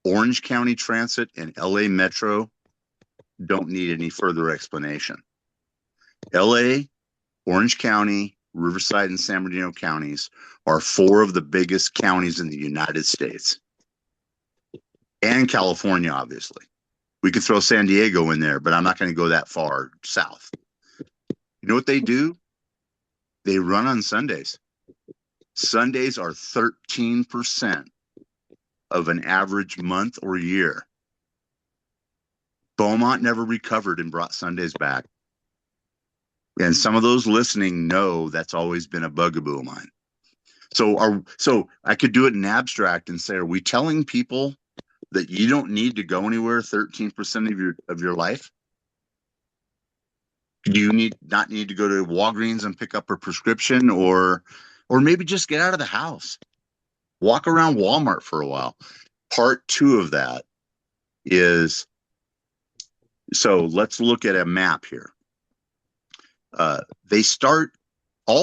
[SPEAKER 8] Orange County Transit and LA Metro don't need any further explanation. LA, Orange County, Riverside, and San Bernardino counties are four of the biggest counties in the United States. And California, obviously. We could throw San Diego in there, but I'm not going to go that far south. You know what they do? They run on Sundays. Sundays are 13% of an average month or year. Beaumont never recovered and brought Sundays back. And some of those listening know that's always been a bugaboo of mine. So I could do it in abstract and say, are we telling people that you don't need to go anywhere 13% of your life? Do you not need to go to Walgreens and pick up a prescription, or maybe just get out of the house? Walk around Walmart for a while. Part two of that is, so let's look at a map here. All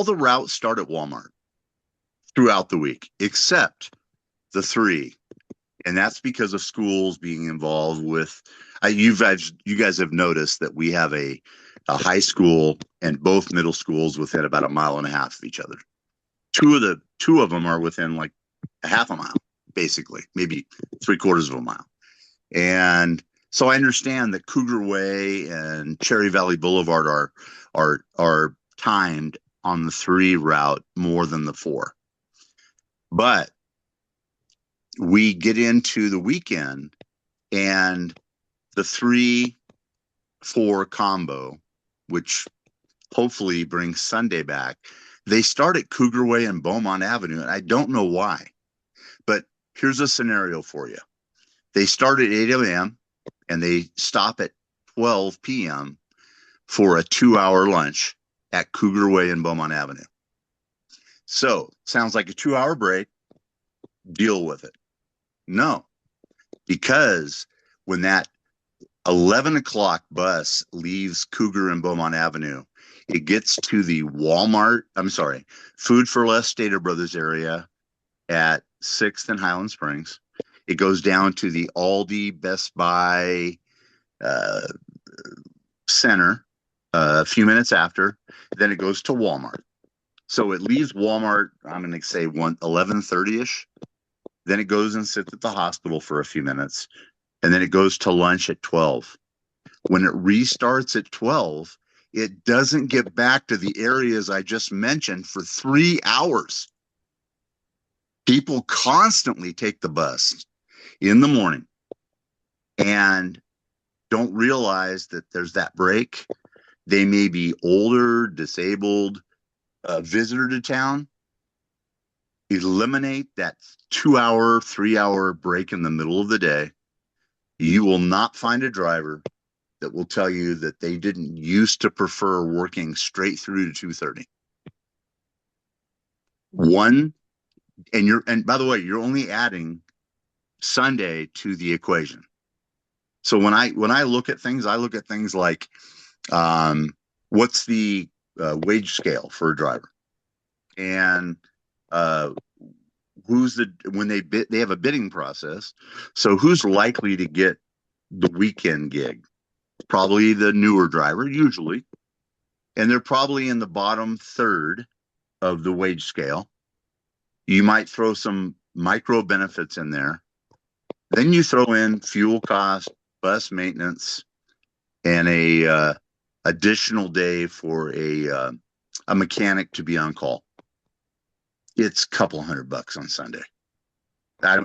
[SPEAKER 8] the routes start at Walmart throughout the week, except the three. And that's because of schools being involved with, you guys have noticed that we have a high school and both middle schools within about a mile and a half of each other. Two of them are within like a half a mile, basically, maybe 3/4 of a mile. And so I understand that Cougar Way and Cherry Valley Boulevard are timed on the 3 route more than the 4. But we get into the weekend and the 3-4 combo, which hopefully brings Sunday back. They start at Cougar Way and Beaumont Avenue, and I don't know why. But here's a scenario for you. They start at 8 a.m. and they stop at 12 p.m. for a 2-hour lunch at Cougar Way and Beaumont Avenue. So, sounds like a 2-hour break. Deal with it. No, because when that 11 o'clock bus leaves Cougar and Beaumont Avenue, it gets to the Food for Less Stater Brothers area at 6th and Highland Springs. It goes down to the Aldi Best Buy center a few minutes after. Then it goes to Walmart. So it leaves Walmart, I'm going to say 11:30ish. Then it goes and sits at the hospital for a few minutes. And then it goes to lunch at 12. When it restarts at 12, it doesn't get back to the areas I just mentioned for 3 hours. People constantly take the bus in the morning and don't realize that there's that break. They may be older, disabled, visitor to town. Eliminate that 2-hour, 3-hour break in the middle of the day. You will not find a driver that will tell you that they didn't used to prefer working straight through to 2:30. And by the way, you're only adding Sunday to the equation. So when I look at things, I look at things like what's the wage scale for a driver, and when they have a bidding process. So who's likely to get the weekend gig? Probably the newer driver, usually, and they're probably in the bottom third of the wage scale. You might throw some micro benefits in there. Then you throw in fuel cost, bus maintenance, and a additional day for a mechanic to be on call. It's a couple $100 on Sunday.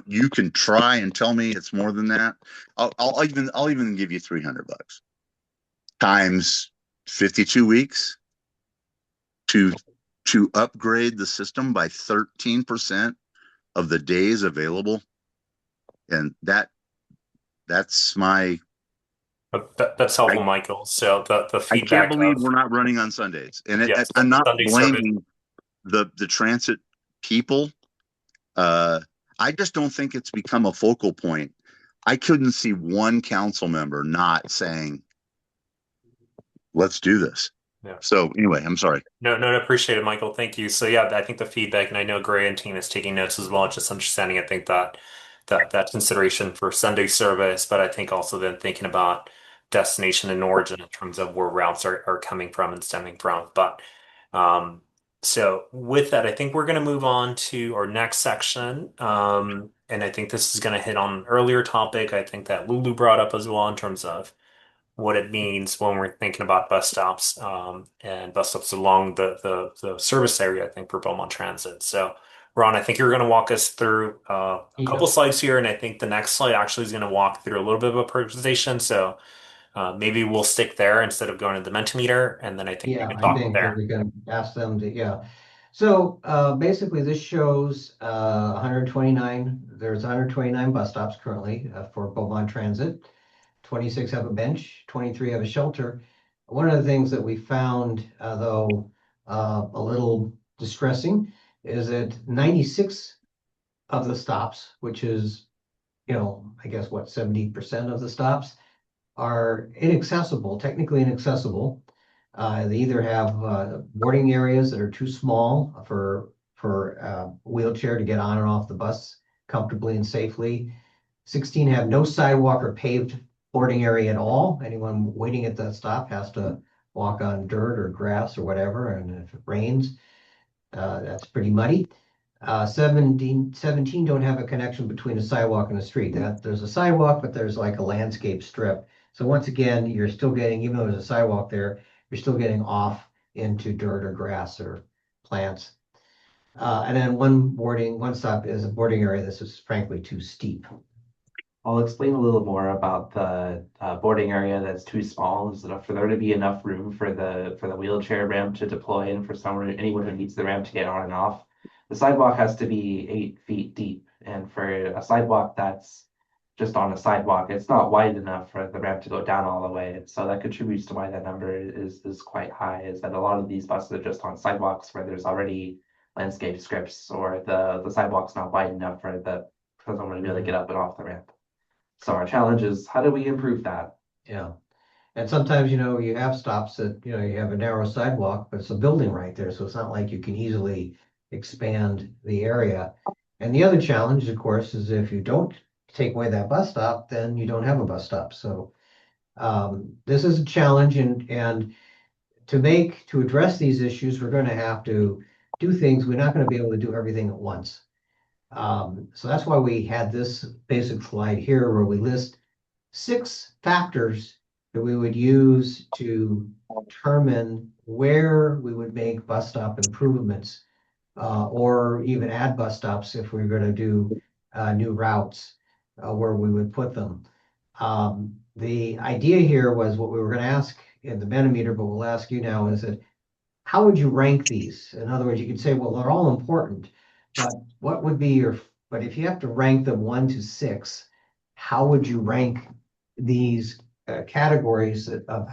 [SPEAKER 8] You can try and tell me it's more than that. I'll even give you $300 times 52 weeks to upgrade the system by 13% of the days available, and that's my.
[SPEAKER 2] That's helpful, Michael. So the
[SPEAKER 8] I
[SPEAKER 2] feedback
[SPEAKER 8] can't believe
[SPEAKER 2] of
[SPEAKER 8] we're not running on Sundays, and
[SPEAKER 2] yes,
[SPEAKER 8] I'm not
[SPEAKER 2] Sunday service.
[SPEAKER 8] blaming the transit people. I just don't think it's become a focal point. I couldn't see one council member not saying, let's do this.
[SPEAKER 2] Yeah.
[SPEAKER 8] So anyway, I'm sorry.
[SPEAKER 2] No, appreciate it, Michael. Thank you. So yeah, I think the feedback, and I know Gray and team is taking notes as well, just understanding, I think that consideration for Sunday service, but I think also then thinking about destination and origin in terms of where routes are coming from and stemming from. But so with that, I think we're going to move on to our next section. And I think this is going to hit on an earlier topic. I think that Lulu brought up as well in terms of what it means when we're thinking about bus stops and bus stops along the service area, I think, for Beaumont Transit. So, Ron, I think you're going to walk us through a couple slides here, and I think the next slide actually is going to walk through a little bit of a presentation. So, Maybe we'll stick there instead of going to the Mentimeter, and then I think we
[SPEAKER 1] Yeah,
[SPEAKER 2] can
[SPEAKER 1] I
[SPEAKER 2] talk
[SPEAKER 1] think that
[SPEAKER 2] there.
[SPEAKER 1] we can ask them to, yeah. So basically this shows 129, there's 129 bus stops currently for Beaumont Transit. 26 have a bench, 23 have a shelter. One of the things that we found, though, a little distressing is that 96 of the stops, which is, I guess what, 70% of the stops are inaccessible, technically inaccessible. They either have boarding areas that are too small for wheelchair to get on and off the bus comfortably and safely. 16 have no sidewalk or paved boarding area at all. Anyone waiting at that stop has to walk on dirt or grass or whatever, and if it rains, that's pretty muddy. 17 don't have a connection between a sidewalk and a street. There's a sidewalk, but there's like a landscape strip. So once again, you're still getting, even though there's a sidewalk there, you're still getting off into dirt or grass or plants. And then one stop is a boarding area that's just frankly too steep.
[SPEAKER 5] I'll explain a little more about the boarding area that's too small. Is that for there to be enough room for the wheelchair ramp to deploy and for anyone who needs the ramp to get on and off. The sidewalk has to be 8 feet deep, and for a sidewalk that's just on a sidewalk, it's not wide enough for the ramp to go down all the way. So that contributes to why that number is quite high. Is that a lot of these buses are just on sidewalks where there's already landscape strips, or the sidewalk's not wide enough for someone to be able to get up and off the ramp. So our challenge is, how do we improve that?
[SPEAKER 1] Yeah. And sometimes, you have stops that, you have a narrow sidewalk, but it's a building right there. So it's not like you can easily expand the area. And the other challenge, of course, is if you don't take away that bus stop, then you don't have a bus stop. So this is a challenge, and to address these issues, we're going to have to do things. We're not going to be able to do everything at once. So that's why we had this basic slide here where we list 6 factors that we would use to determine where we would make bus stop improvements, or even add bus stops if we were going to do new routes, where we would put them. The idea here was what we were going to ask in the Mentimeter, but we'll ask you now, is that how would you rank these? In other words, you could say, well, they're all important, but what would be but if you have to rank them 1 to 6, how would you rank these categories of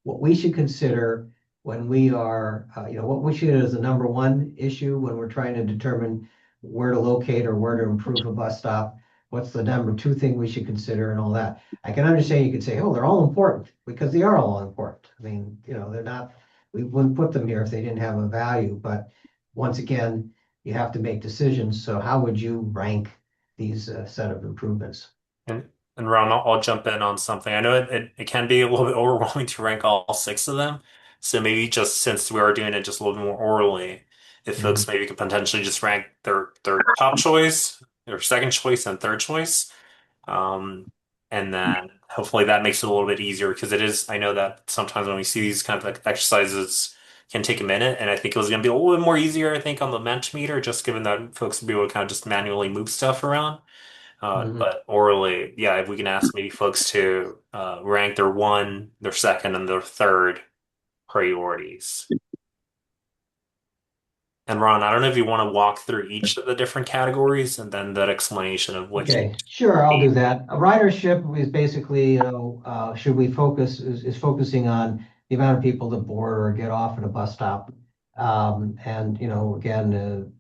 [SPEAKER 1] what we should consider when we are, what we should as the number one issue when we're trying to determine where to locate or where to improve a bus stop? What's the number 2 thing we should consider and all that? I can understand you could say, oh, they're all important, because they are all important. I mean, they're not, we wouldn't put them here if they didn't have a value. But once again, you have to make decisions. So how would you rank these set of improvements?
[SPEAKER 2] And Ron, I'll jump in on something. I know it can be a little bit overwhelming to rank all 6 of them. So maybe just since we are doing it just a little bit more orally, if folks maybe could potentially just rank their top choice, their second choice, and third choice. And then hopefully that makes it a little bit easier, because I know that sometimes when we see these kind of exercises can take a minute, and I think it was going to be a little bit more easier, I think, on the Mentimeter, just given that folks would be able to kind of just manually move stuff around. But orally, yeah, if we can ask maybe folks to rank their second, and their third priorities. And Ron, I don't know if you want to walk through each of the different categories and then that explanation of which.
[SPEAKER 1] Okay, sure, I'll do that. A ridership is basically, should we is focusing on the amount of people that board or get off at a bus stop. And, again,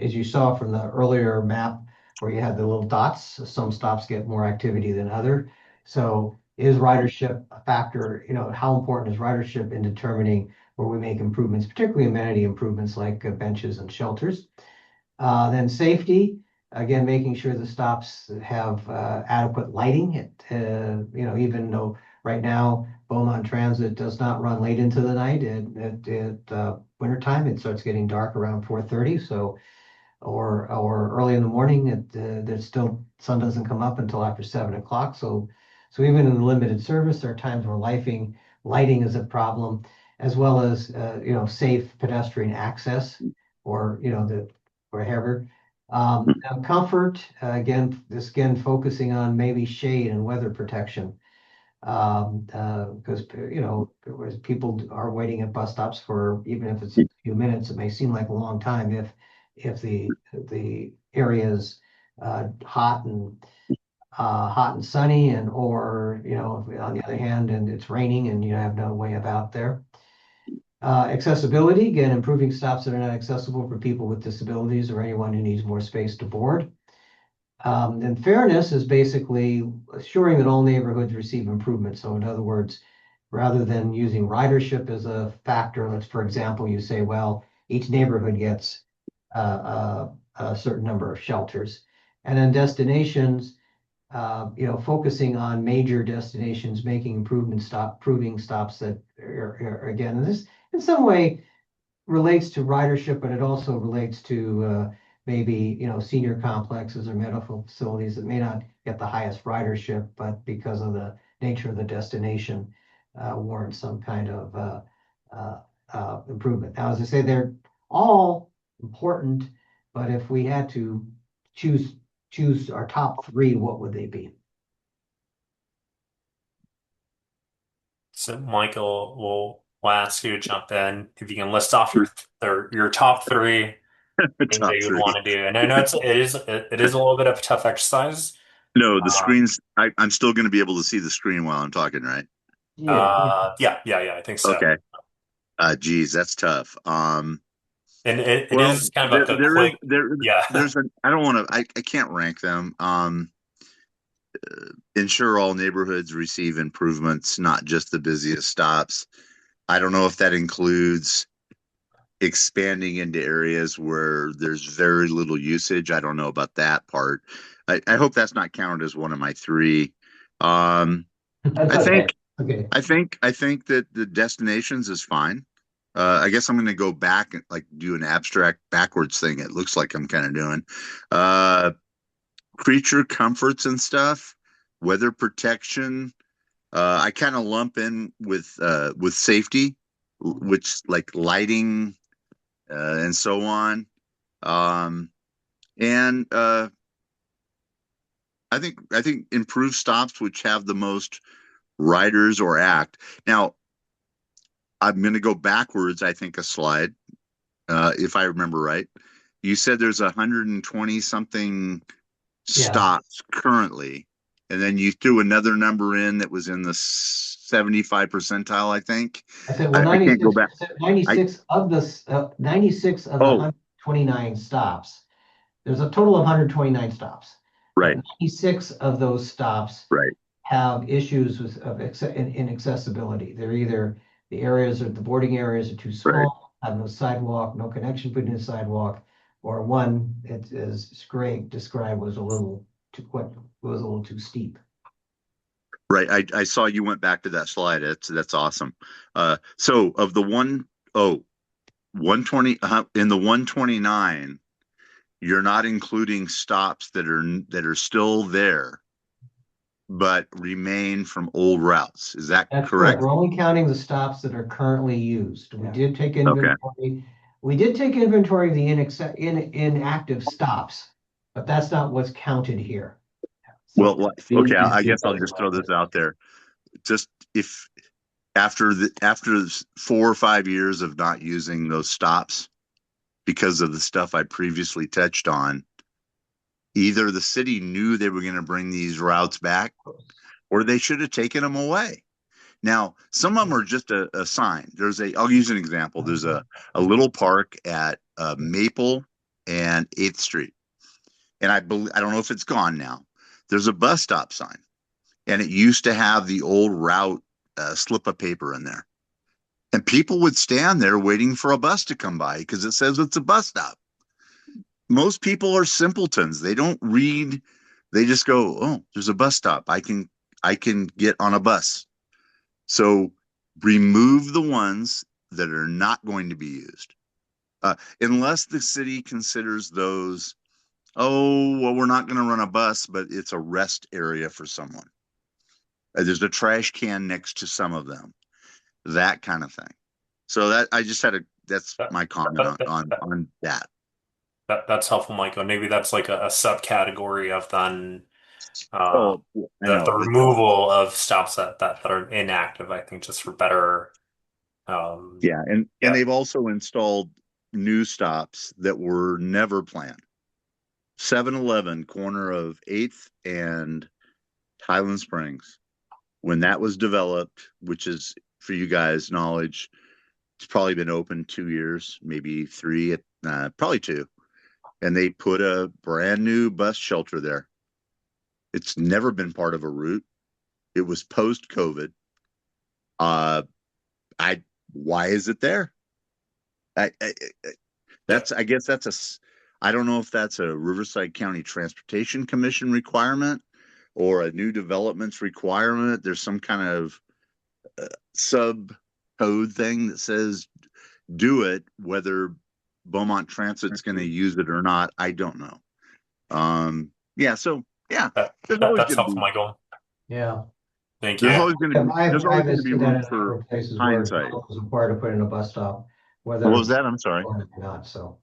[SPEAKER 1] as you saw from the earlier map where you had the little dots, some stops get more activity than other. So is ridership a factor? How important is ridership in determining where we make improvements, particularly amenity improvements like benches and shelters? Then safety, again, making sure the stops have adequate lighting. Even though right now Beaumont Transit does not run late into the night, at wintertime it starts getting dark around 4:30. So, or early in the morning, there's still sun doesn't come up until after 7 o'clock. So even in the limited service, there are times where lighting is a problem, as well as safe pedestrian access, or wherever. Now comfort, again, focusing on maybe shade and weather protection. Because, whereas people are waiting at bus stops for, even if it's a few minutes, it may seem like a long time if the area is hot and sunny, and or if, on the other hand, and it's raining and you have no way about there. Accessibility, again, improving stops that are not accessible for people with disabilities or anyone who needs more space to board. And fairness is basically assuring that all neighborhoods receive improvement. So in other words, rather than using ridership as a factor, let's, for example, you say, well, each neighborhood gets a certain number of shelters. And then destinations, focusing on major destinations, making proving stops that are, again, this in some way relates to ridership, but it also relates to maybe senior complexes or medical facilities that may not get the highest ridership, but because of the nature of the destination, warrant some kind of improvement. Now, as I say, they're all important, but if we had to choose our top three, what would they be?
[SPEAKER 2] So Michael, we'll ask you to jump in if you can list off your top three things
[SPEAKER 8] Top
[SPEAKER 2] that you would
[SPEAKER 8] three.
[SPEAKER 2] want to do. And I know it is a little bit of a tough exercise.
[SPEAKER 8] No, the
[SPEAKER 2] Um,
[SPEAKER 8] screens. I'm still going to be able to see the screen while I'm talking, right?
[SPEAKER 1] Yeah.
[SPEAKER 2] yeah, I think so.
[SPEAKER 8] Okay. Geez, that's tough.
[SPEAKER 2] And it
[SPEAKER 8] Well,
[SPEAKER 2] is kind of like a
[SPEAKER 8] there is
[SPEAKER 2] quick, yeah.
[SPEAKER 8] there's an I don't want to I can't rank them. Ensure all neighborhoods receive improvements, not just the busiest stops. I don't know if that includes expanding into areas where there's very little usage. I don't know about that part. I hope that's not counted as one of my three. Um,
[SPEAKER 1] That's
[SPEAKER 8] I
[SPEAKER 1] okay.
[SPEAKER 8] think
[SPEAKER 1] Okay.
[SPEAKER 8] I think that the destinations is fine. I guess I'm going to go back and like do an abstract backwards thing. It looks like I'm kind of doing. Uh, Creature comforts and stuff, weather protection. I kind of lump in with safety, which like lighting and so on. Um, and I think improved stops which have the most riders or act. Now I'm going to go backwards. I think a slide, if I remember right. You said there's 120 something
[SPEAKER 1] Yeah.
[SPEAKER 8] stops currently, and then you threw another number in that was in the 75 percentile, I think.
[SPEAKER 1] I said, well,
[SPEAKER 8] I can't go back.
[SPEAKER 1] 96 of the 96 of the
[SPEAKER 8] Oh,
[SPEAKER 1] 129 stops. There's a total of 129 stops. But
[SPEAKER 8] right,
[SPEAKER 1] 96 of those stops
[SPEAKER 8] right,
[SPEAKER 1] have issues in accessibility. They're either the areas or the boarding areas are too
[SPEAKER 8] right.
[SPEAKER 1] small, have no sidewalk, no connection between the sidewalk, or one, as Greg described, was a little too steep.
[SPEAKER 8] Right. I saw you went back to that slide. That's awesome. So of the 120 in the 129, you're not including stops that are still there but remain from old routes. Is that
[SPEAKER 1] That's correct.
[SPEAKER 8] correct?
[SPEAKER 1] We're only counting the stops that are currently used. We did take
[SPEAKER 8] Okay.
[SPEAKER 1] inventory. We did take inventory of the inactive stops, but that's not what's counted here. So
[SPEAKER 8] Well, okay. I guess I'll just throw this out there. Just if after 4 or 5 years of not using those stops because of the stuff I previously touched on, either the city knew they were going to bring these routes back or they should have taken them away. Now, some of them are just a sign. I'll use an example. There's a little park at Maple and 8th Street. And I don't know if it's gone now. There's a bus stop sign. And it used to have the old route slip of paper in there. And people would stand there waiting for a bus to come by because it says it's a bus stop. Most people are simpletons. They don't read. They just go, "Oh, there's a bus stop. I can get on a bus." So remove the ones that are not going to be used. Unless the city considers those, oh, well, we're not going to run a bus, but it's a rest area for someone. There's a trash can next to some of them, that kind of thing. So that's
[SPEAKER 2] That,
[SPEAKER 8] my comment on that.
[SPEAKER 2] that's helpful, Michael. Maybe that's like a subcategory of then uh,
[SPEAKER 8] Oh, I
[SPEAKER 2] the
[SPEAKER 8] know.
[SPEAKER 2] removal of stops that are inactive, I think, just for better.
[SPEAKER 8] Yeah, and
[SPEAKER 2] Yeah.
[SPEAKER 8] they've also installed new stops that were never planned. 7-Eleven, corner of 8th and Highland Springs, when that was developed, which is for you guys' knowledge, it's probably been open 2 years, maybe three, probably two. And they put a brand new bus shelter there. It's never been part of a route. It was post COVID. Uh, I Why is it there?
[SPEAKER 2] Yeah.
[SPEAKER 8] I guess I don't know if that's a Riverside County Transportation Commission requirement or a new developments requirement. There's some kind of sub code thing that says do it, whether Beaumont Transit's going to use it or not. I don't know. Yeah. So yeah, there's always
[SPEAKER 2] That's
[SPEAKER 8] going to
[SPEAKER 2] helpful,
[SPEAKER 8] be,
[SPEAKER 2] Michael.
[SPEAKER 1] Yeah.
[SPEAKER 2] Thank
[SPEAKER 8] there's
[SPEAKER 2] you.
[SPEAKER 8] always going to be, there's always
[SPEAKER 1] I've
[SPEAKER 8] going to be
[SPEAKER 1] seen that
[SPEAKER 8] room
[SPEAKER 1] in a
[SPEAKER 8] for
[SPEAKER 1] number of places where it
[SPEAKER 8] hindsight.
[SPEAKER 1] was required to put in a bus stop,
[SPEAKER 8] What
[SPEAKER 1] whether
[SPEAKER 8] was
[SPEAKER 1] it's
[SPEAKER 8] that? I'm sorry.
[SPEAKER 1] or not, so.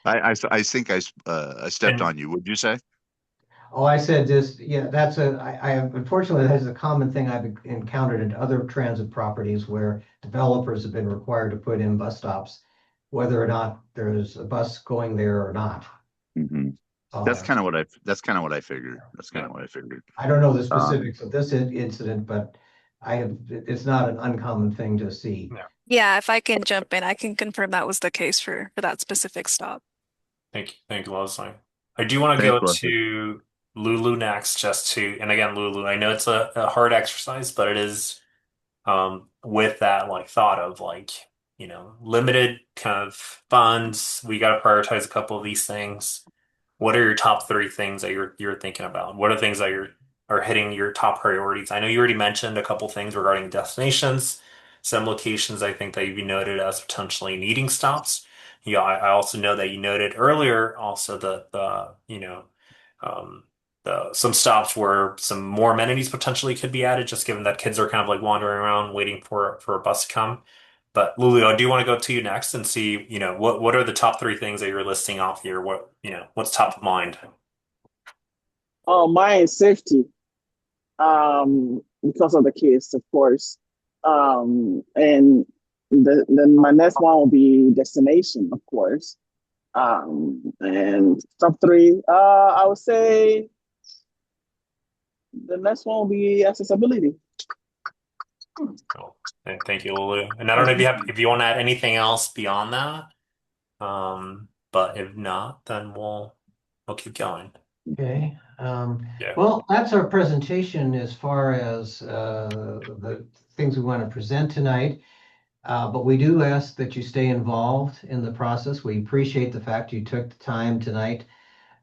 [SPEAKER 8] I think I stepped
[SPEAKER 2] And
[SPEAKER 8] on you. What'd you say?
[SPEAKER 1] Oh, I said this, yeah, unfortunately, that's a common thing I've encountered in other transit properties where developers have been required to put in bus stops, whether or not there's a bus going there or not.
[SPEAKER 8] Mm-hmm.
[SPEAKER 1] Uh,
[SPEAKER 8] That's kind of what I figured. That's kind
[SPEAKER 2] yeah.
[SPEAKER 8] of what I figured.
[SPEAKER 1] I don't know the
[SPEAKER 8] Um,
[SPEAKER 1] specifics of this incident, but it's not an uncommon thing to see.
[SPEAKER 2] Yeah.
[SPEAKER 4] Yeah, if I can jump in, I can confirm that was the case for that specific stop.
[SPEAKER 2] Thank you, Leslie. I do want to
[SPEAKER 8] Thanks,
[SPEAKER 2] go
[SPEAKER 8] Leslie.
[SPEAKER 2] to Lulu next, just to, and again, Lulu, I know it's a hard exercise, but it is with that like thought of like, limited kind of funds. We got to prioritize a couple of these things. What are your top three things that you're thinking about? What are things that are hitting your top priorities? I know you already mentioned a couple things regarding destinations, some locations I think that you noted as potentially needing stops. Yeah, I also know that you noted earlier also um, the some stops where some more amenities potentially could be added, just given that kids are kind of like wandering around waiting for a bus to come. But Lulu, I do want to go to you next and see, what are the top three things that you're listing off here? What's top of mind?
[SPEAKER 7] Oh, mine is safety. Because of the kids, of course. And then my next one will be destination, of course. And top three, I would say the next one will be accessibility.
[SPEAKER 2] Cool. And thank you, Lulu. And I don't know if you want to add anything else beyond that. But if not, then we'll keep going.
[SPEAKER 1] Okay.
[SPEAKER 2] Yeah.
[SPEAKER 1] Well, that's our presentation as far as the things we want to present tonight. But we do ask that you stay involved in the process. We appreciate the fact you took the time tonight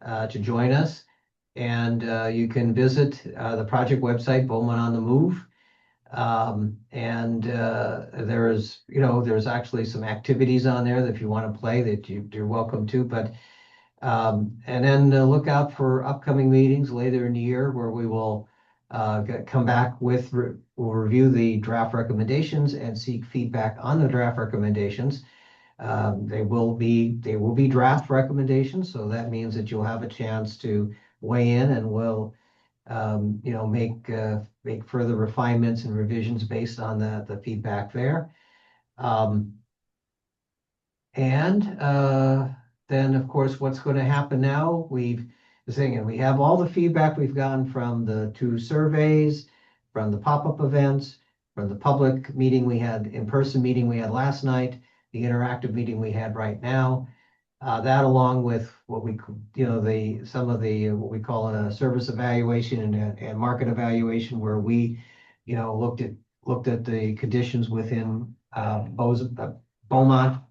[SPEAKER 1] to join us. And you can visit the project website, Beaumont on the Move. And there's actually some activities on there that if you want to play that you're welcome to. And then look out for upcoming meetings later in the year where we will come back we'll review the draft recommendations and seek feedback on the draft recommendations. They will be draft recommendations, so that means that you'll have a chance to weigh in and we'll make further refinements and revisions based on the feedback there. Um, and then, of course, what's going to happen now? We have all the feedback we've gotten from the two surveys, from the pop-up events, from the public meeting we had, in-person meeting we had last night, the interactive meeting we had right now. That along with what we, some of the what we call a service evaluation and market evaluation, where we, looked at the conditions within Beaumont,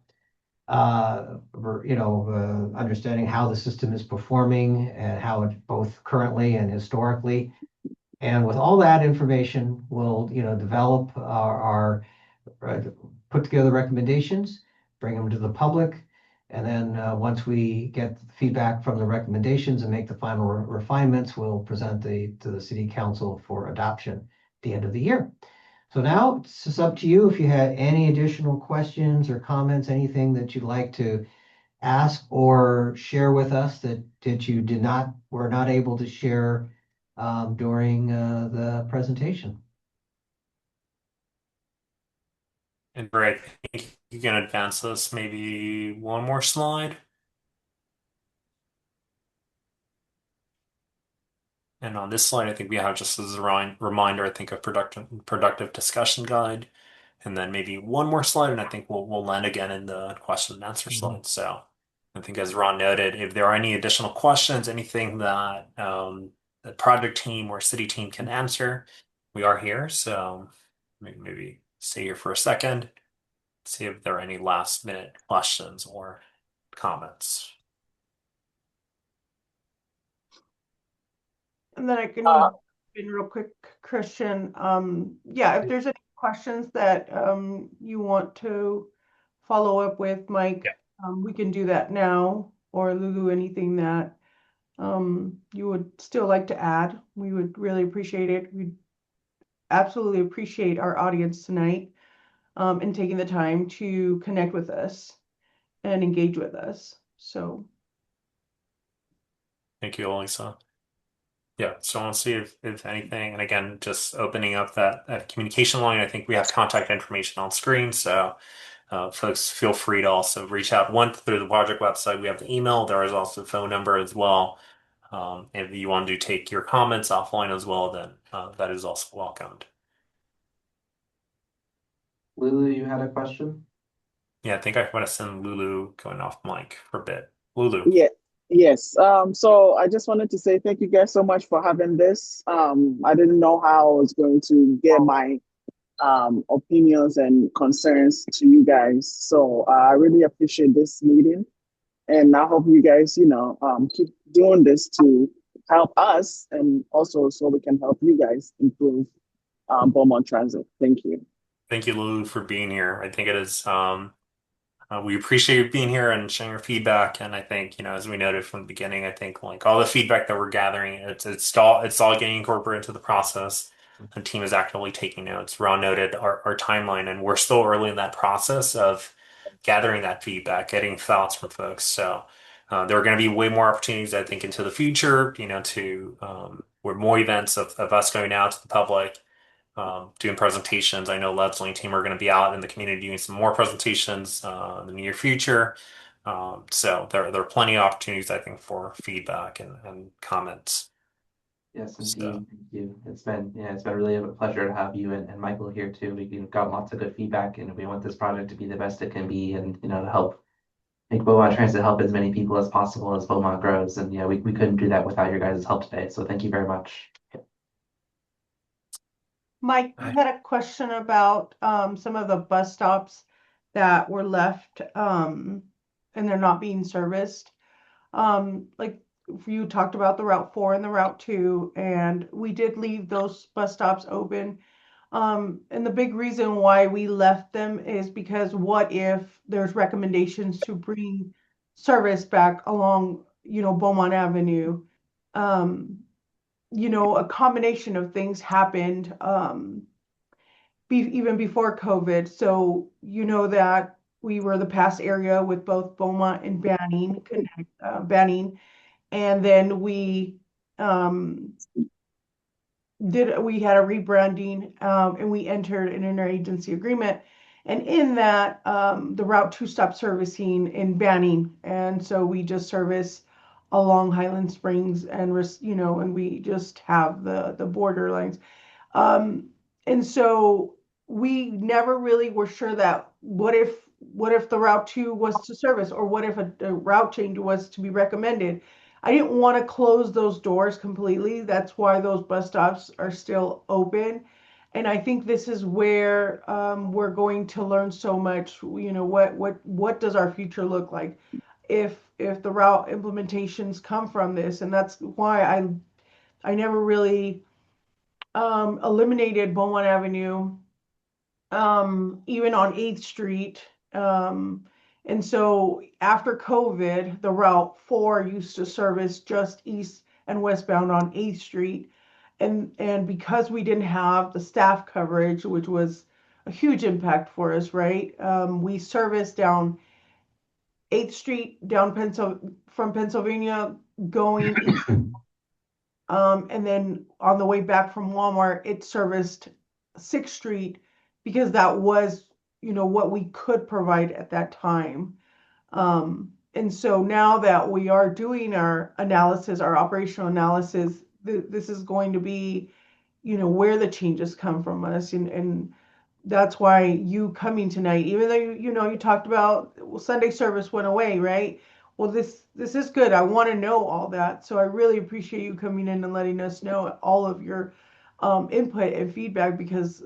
[SPEAKER 1] understanding how the system is performing and how it both currently and historically. And with all that information, we'll, develop uh, put together recommendations, bring them to the public. And then once we get feedback from the recommendations and make the final refinements, we'll present to the city council for adoption at the end of the year. So now it's just up to you if you had any additional questions or comments, anything that you'd like to ask or share with us that you were not able to share during the presentation.
[SPEAKER 2] And Greg, I think you can advance this maybe one more slide. And on this slide, I think we have just as a reminder, I think, a productive discussion guide. And then maybe one more slide, and I think we'll land again in the question and answer slide. So I think as Ron noted, if there are any additional questions, anything that the project team or city team can answer, we are here. So maybe stay here for a second, see if there are any last minute questions or comments.
[SPEAKER 3] And then I can jump in real quick, Christian. Yeah, if there's any questions that you want to follow up with, Mike, we can do that now. Or Lulu, anything that you would still like to add, we would really appreciate it. We absolutely appreciate our audience tonight and taking the time to connect with us and engage with us. So
[SPEAKER 2] Thank you, Elisa. Yeah, so I'll see if anything, and again, just opening up that communication line. I think we have contact information on screen, so folks feel free to also reach out. One, through the project website, we have the email. There is also a phone number as well. If you want to take your comments offline as well, then that is also welcomed.
[SPEAKER 5] Lulu, you had a question?
[SPEAKER 2] Yeah, I think I want to send Lulu going off mic for a bit. Lulu.
[SPEAKER 7] Yeah, yes. So I just wanted to say thank you guys so much for having this. I didn't know how I was going to get my opinions and concerns to you guys. So I really appreciate this meeting. And I hope you guys, keep doing this to help us and also so we can help you guys improve Beaumont Transit. Thank you.
[SPEAKER 2] Thank you, Lulu, for being here. I think it is we appreciate you being here and sharing your feedback. And I think, as we noted from the beginning, I think like all the feedback that we're gathering, it's all getting incorporated into the process. The team is actively taking notes. Ron noted our timeline, and we're still early in that process of gathering that feedback, getting thoughts from folks. So there are going to be way more opportunities, I think, into the future, to where more events of us going out to the public, doing presentations. I know Leslie and team are going to be out in the community doing some more presentations in the near future. So there are plenty of opportunities, I think, for feedback and comments.
[SPEAKER 5] Yes,
[SPEAKER 2] So,
[SPEAKER 5] indeed. Thank you. It's been really a pleasure to have you and Michael here too. We've got lots of good feedback, and we want this project to be the best it can be, and to help make Beaumont Transit help as many people as possible as Beaumont grows. And we couldn't do that without your guys' help today. So thank you very much.
[SPEAKER 3] Mike, you had a question about some of the bus stops that were left and they're not being serviced. Like you talked about the Route 4 and the Route 2, and we did leave those bus stops open. And the big reason why we left them is because what if there's recommendations to bring service back along, Beaumont Avenue? A combination of things happened even before COVID. So that we were the pass area with both Beaumont and Banning, and then we had a rebranding and we entered an interagency agreement. And in that, the Route 2 stopped servicing in Banning. And so we just service along Highland Springs and we just have the border lines. And so we never really were sure that what if the Route 2 was to service, or what if a route change was to be recommended. I didn't want to close those doors completely. That's why those bus stops are still open. And I think this is where we're going to learn so much. What does our future look like if the route implementations come from this? And that's why I never really eliminated Beaumont Avenue, even on 8th Street. And so after COVID, the Route 4 used to service just east and westbound on 8th Street. And because we didn't have the staff coverage, which was a huge impact for us, right? We serviced down 8th Street, from Pennsylvania going east, And then on the way back from Walmart, it serviced 6th Street because that was, what we could provide at that time. And so now that we are doing our analysis, our operational analysis, this is going to be, where the changes come from us. And that's why you coming tonight, even though you talked about, well, Sunday service went away, right? Well, this is good. I want to know all that. So I really appreciate you coming in and letting us know all of your input and feedback, because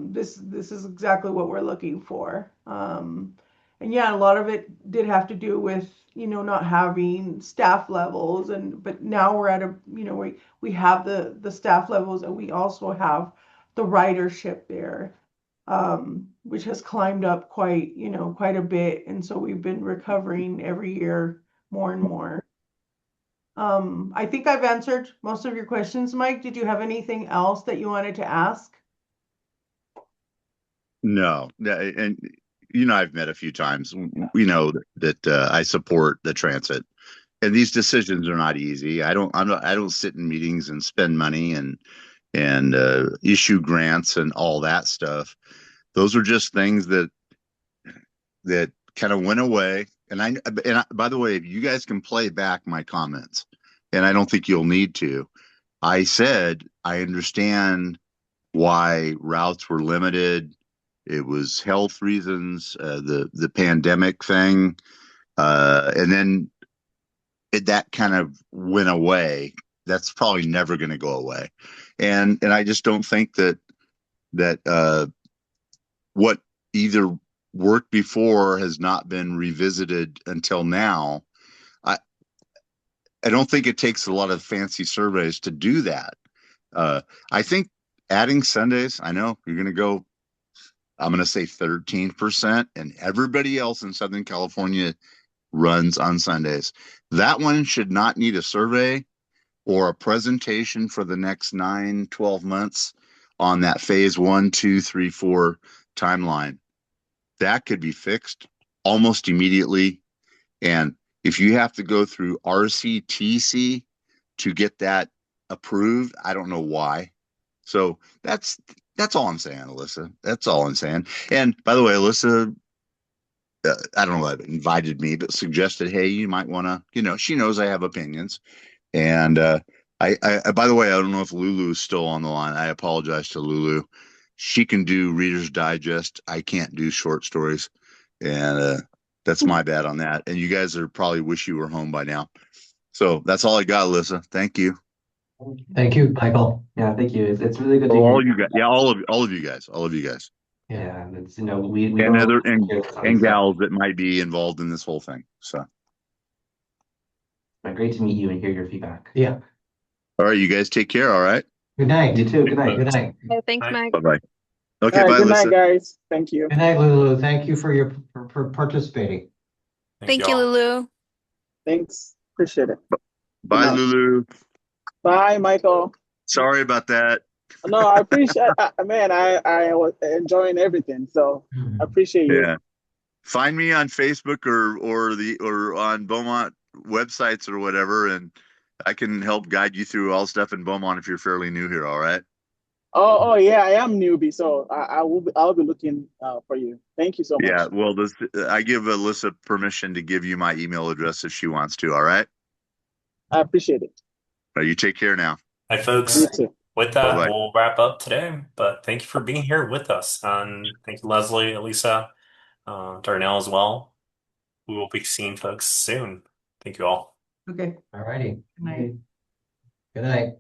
[SPEAKER 3] this is exactly what we're looking for. And yeah, a lot of it did have to do with, not having staff levels, but now we're at a, we have the staff levels, and we also have the ridership there, which has climbed up quite a bit. And so we've been recovering every year more and more. I think I've answered most of your questions, Mike. Did you have anything else that you wanted to ask?
[SPEAKER 8] No, and I've met a few times. We know that I support the transit, and these decisions are not easy. I don't sit in meetings and spend money and issue grants and all that stuff. Those are just things that kind of went away. By the way, you guys can play back my comments, and I don't think you'll need to. I said I understand why routes were limited. It was health reasons, the pandemic thing, and then that kind of went away. That's probably never going to go away, and I just don't think that what either worked before has not been revisited until now. I I don't think it takes a lot of fancy surveys to do that. I think adding Sundays, I know you're going to go, I'm going to say 13%, and everybody else in Southern California runs on Sundays. That one should not need a survey or a presentation for the next 9, 12 months on that phase 1, 2, 3, 4 timeline. That could be fixed almost immediately. And if you have to go through RCTC to get that approved, I don't know why. So that's all I'm saying, Alyssa. That's all I'm saying. And by the way, Alyssa, I don't know if invited me, but suggested, hey, you might want to, she knows I have opinions. And by the way, I don't know if Lulu is still on the line. I apologize to Lulu. She can do Reader's Digest. I can't do short stories. And that's my bad on that. And you guys are probably wish you were home by now. So that's all I got, Alyssa. Thank you.
[SPEAKER 1] Thank you, Michael.
[SPEAKER 5] Yeah, thank you. It's really good to
[SPEAKER 8] Oh,
[SPEAKER 5] hear.
[SPEAKER 8] all you guys. Yeah, all of you guys.
[SPEAKER 5] Yeah, and it's we
[SPEAKER 8] And
[SPEAKER 5] don't
[SPEAKER 8] other
[SPEAKER 5] hear some
[SPEAKER 8] and
[SPEAKER 5] stuff.
[SPEAKER 8] gals that might be involved in this whole thing. So,
[SPEAKER 5] Great to meet you and hear your feedback.
[SPEAKER 1] Yeah.
[SPEAKER 8] all right, you guys take care. All right.
[SPEAKER 1] Good night.
[SPEAKER 5] You too. Good night.
[SPEAKER 1] Good night.
[SPEAKER 4] Thanks,
[SPEAKER 2] Bye.
[SPEAKER 4] Mike.
[SPEAKER 8] Bye bye.
[SPEAKER 7] All
[SPEAKER 8] Okay.
[SPEAKER 7] right,
[SPEAKER 8] Bye,
[SPEAKER 7] good night,
[SPEAKER 8] Alyssa.
[SPEAKER 7] guys. Thank you.
[SPEAKER 1] Good night, Lulu. Thank you for participating.
[SPEAKER 4] Thank you,
[SPEAKER 2] all.
[SPEAKER 4] Lulu.
[SPEAKER 7] Thanks. Appreciate it.
[SPEAKER 8] Bye,
[SPEAKER 7] night.
[SPEAKER 8] Lulu.
[SPEAKER 7] Bye, Michael.
[SPEAKER 8] Sorry about that.
[SPEAKER 7] No, I appreciate. Man, I was enjoying everything, so I appreciate you.
[SPEAKER 8] Yeah. Find me on Facebook or on Beaumont websites or whatever, and I can help guide you through all stuff in Beaumont if you're fairly new here. All right.
[SPEAKER 7] Oh yeah, I am newbie, so I'll be looking for you. Thank you so much.
[SPEAKER 8] Yeah. Well, I give Alyssa permission to give you my email address if she wants to. All right.
[SPEAKER 7] I appreciate it.
[SPEAKER 8] You take care now.
[SPEAKER 2] Hi, folks.
[SPEAKER 7] You too.
[SPEAKER 2] With that,
[SPEAKER 8] Bye-bye.
[SPEAKER 2] we'll wrap up today. But thank you for being here with us. And thank you, Leslie, Elisa, Darnell as well. We will be seeing folks soon. Thank you all.
[SPEAKER 3] Okay.
[SPEAKER 1] All righty.
[SPEAKER 3] Good night.
[SPEAKER 1] Good night.